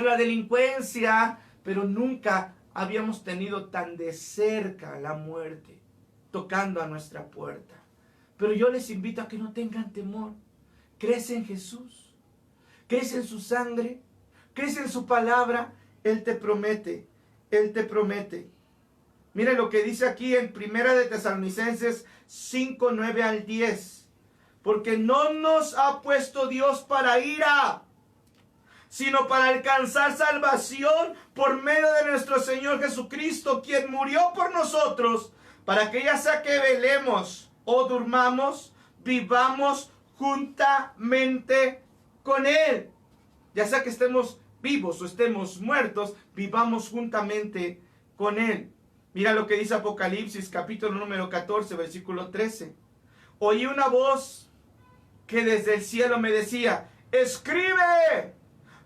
la delincuencia, pero nunca habíamos tenido tan de cerca la muerte tocando a nuestra puerta. Pero yo les invito a que no tengan temor. ¿Crees en Jesús? ¿Crees en su sangre? ¿Crees en su palabra? Él te promete. Mire lo que dice aquí en Primera de Tesalonicenses 5, 9 al 10. Porque no nos ha puesto Dios para ira, sino para alcanzar salvación por medio de nuestro Señor Jesucristo, quien murió por nosotros, para que ya sea que velemos o durmamos, vivamos juntamente con Él. Ya sea que estemos vivos o estemos muertos, vivamos juntamente con Él. Mira lo que dice Apocalipsis, capítulo número 14, versículo 13. Oí una voz que desde el cielo me decía, escribe,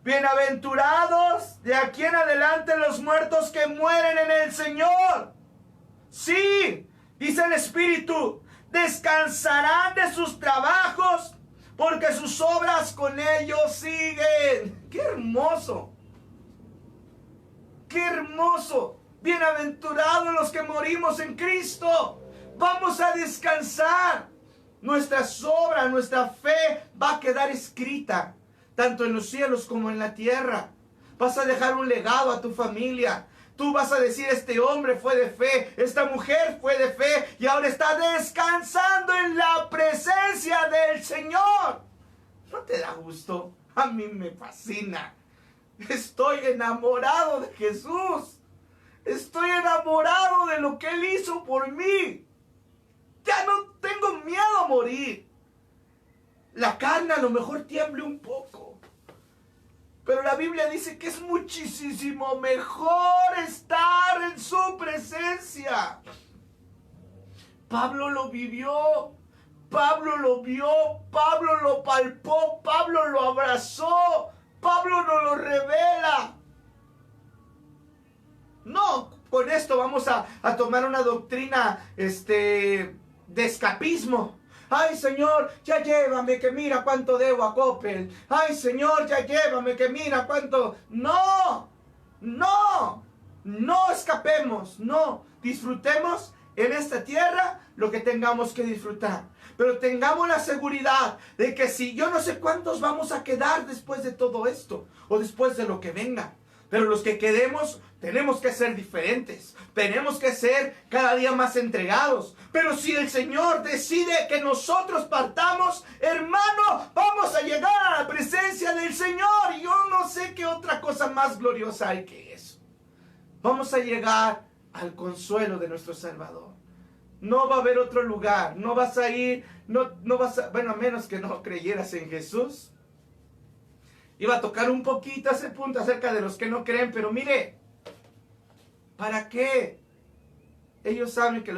Bienaventurados de aquí en adelante los muertos que mueren en el Señor. Sí, dice el Espíritu, descansarán de sus trabajos porque sus obras con ellos siguen. ¡Qué hermoso! ¡Qué hermoso! Bienaventurados los que morimos en Cristo. Vamos a descansar. Nuestras obras, nuestra fe va a quedar escrita, tanto en los cielos como en la tierra. Vas a dejar un legado a tu familia. Tú vas a decir, este hombre fue de fe, esta mujer fue de fe, y ahora está descansando en la presencia del Señor. ¿No te da gusto? A mí me fascina. Estoy enamorado de Jesús. Estoy enamorado de lo que Él hizo por mí. Ya no tengo miedo a morir. La carne a lo mejor tiemble un poco, pero la Biblia dice que es muchísimo mejor estar en su presencia. Pablo lo vivió, Pablo lo vio, Pablo lo palpó, Pablo lo abrazó, Pablo nos lo revela. No, con esto vamos a tomar una doctrina de escapismo. Ay, Señor, ya llévame, que mira cuánto debo a Coppel. Ay, Señor, ya llévame, que mira cuánto... No, no, no escapemos, no. Disfrutemos en esta tierra lo que tengamos que disfrutar. Pero tengamos la seguridad de que si yo no sé cuántos vamos a quedar después de todo esto, o después de lo que venga. Pero los que quedemos tenemos que ser diferentes. Tenemos que ser cada día más entregados. Pero si el Señor decide que nosotros partamos, hermano, vamos a llegar a la presencia del Señor. Y yo no sé qué otra cosa más gloriosa hay que eso. Vamos a llegar al consuelo de nuestro Salvador. No va a haber otro lugar. No vas a ir, no vas a, bueno, a menos que no creyeras en Jesús. Iba a tocar un poquito ese punto acerca de los que no creen, pero mire, ¿para qué? Ellos saben que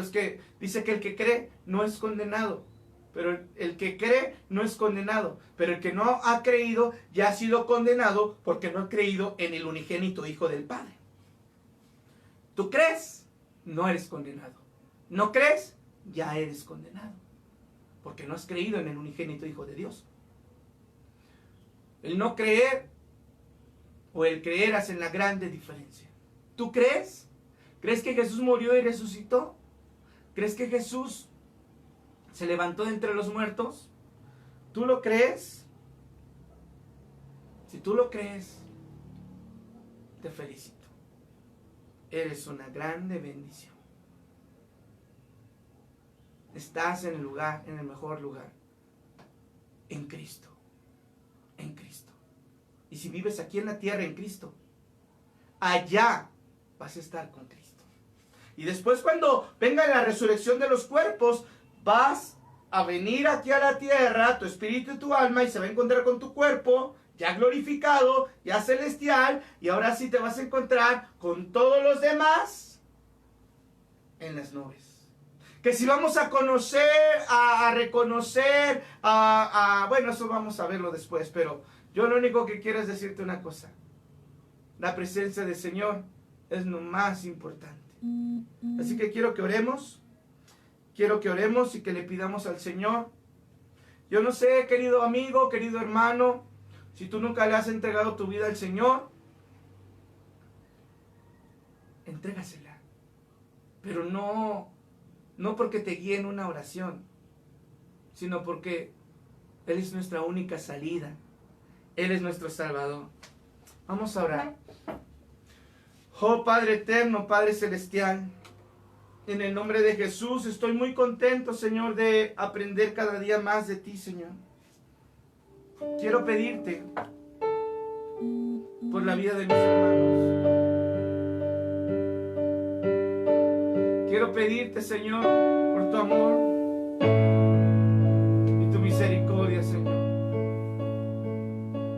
dice que el que cree no es condenado, pero el que cree no es condenado, pero el que no ha creído ya ha sido condenado porque no ha creído en el unigénito Hijo del Padre. ¿Tú crees? No eres condenado. ¿No crees? Ya eres condenado, porque no has creído en el unigénito Hijo de Dios. El no creer o el creer hacen la grande diferencia. ¿Tú crees? ¿Crees que Jesús murió y resucitó? ¿Crees que Jesús se levantó de entre los muertos? ¿Tú lo crees? Si tú lo crees, te felicito. Eres una grande bendición. Estás en el lugar, en el mejor lugar, en Cristo. En Cristo. Y si vives aquí en la tierra en Cristo, allá vas a estar con Cristo. Y después, cuando venga la resurrección de los cuerpos, vas a venir aquí a la tierra, tu espíritu y tu alma, y se va a encontrar con tu cuerpo ya glorificado, ya celestial, y ahora sí te vas a encontrar con todos los demás en las nubes. Que si vamos a conocer, a reconocer, bueno, eso vamos a verlo después, pero yo lo único que quiero es decirte una cosa. La presencia del Señor es lo más importante. Así que quiero que oremos y que le pidamos al Señor. Yo no sé, querido amigo, querido hermano, si tú nunca le has entregado tu vida al Señor, entrégasela. Pero no porque te guíe en una oración, sino porque Él es nuestra única salida. Él es nuestro Salvador. Vamos a orar. Oh Padre eterno, Padre celestial, en el nombre de Jesús estoy muy contento, Señor, de aprender cada día más de ti, Señor. Quiero pedirte por la vida de mis hermanos. Quiero pedirte, Señor, por tu amor y tu misericordia, Señor.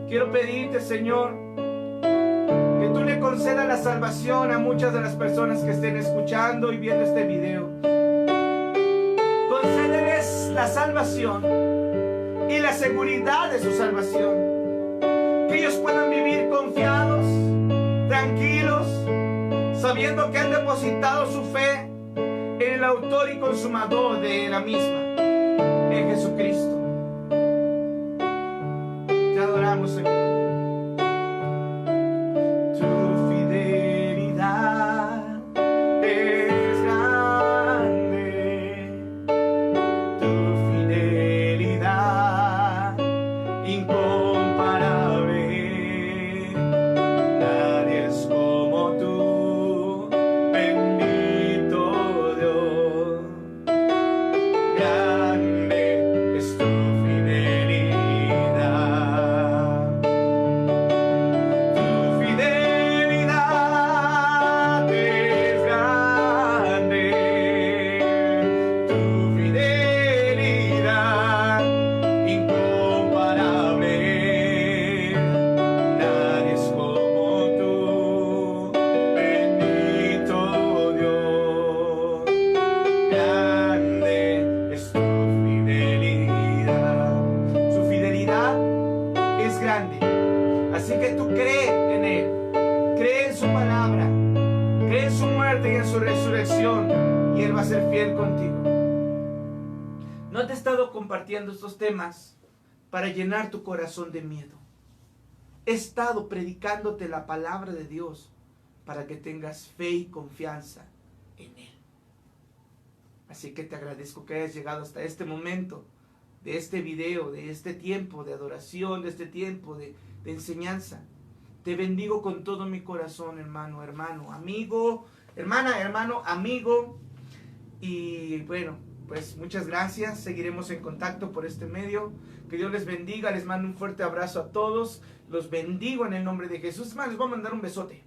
Quiero pedirte, Señor, que tú le concedas la salvación a muchas de las personas que estén escuchando y viendo este video. Concédeles la salvación y la seguridad de su salvación. Que ellos puedan vivir sabiendo que han depositado su fe en el autor y consumador de la misma, en Jesucristo. Te adoramos, Señor. Tu fidelidad es grande, tu fidelidad incomparable. Nadie es como tú, bendito Dios. Grande es tu fidelidad. Tu fidelidad es grande. Tu fidelidad incomparable. Nadie es como tú, bendito Dios. Grande es tu fidelidad. Su fidelidad es grande. Así que tú cree en Él, cree en su palabra, cree en su muerte y en su resurrección, y Él va a ser fiel contigo. No te he estado compartiendo estos temas para llenar tu corazón de miedo. He estado predicándote la palabra de Dios para que tengas fe y confianza en Él. Así que te agradezco que hayas llegado hasta este momento de este video, de este tiempo de adoración, de este tiempo de enseñanza. Te bendigo con todo mi corazón, hermano, amigo, hermano, amigo. Y bueno, pues muchas gracias. Seguiremos en contacto por este medio. Que Dios les bendiga. Les mando un fuerte abrazo a todos. Los bendigo en el nombre de Jesús. Es más, les voy a mandar un besote.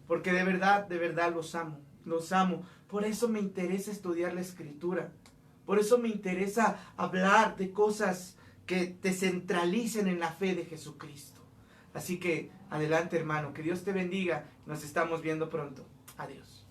Porque de verdad los amo. Los amo. Por eso me interesa estudiar la Escritura. Por eso me interesa hablar de cosas que te centralicen en la fe de Jesucristo. Así que adelante, hermano. Que Dios te bendiga. Nos estamos viendo pronto. Adiós.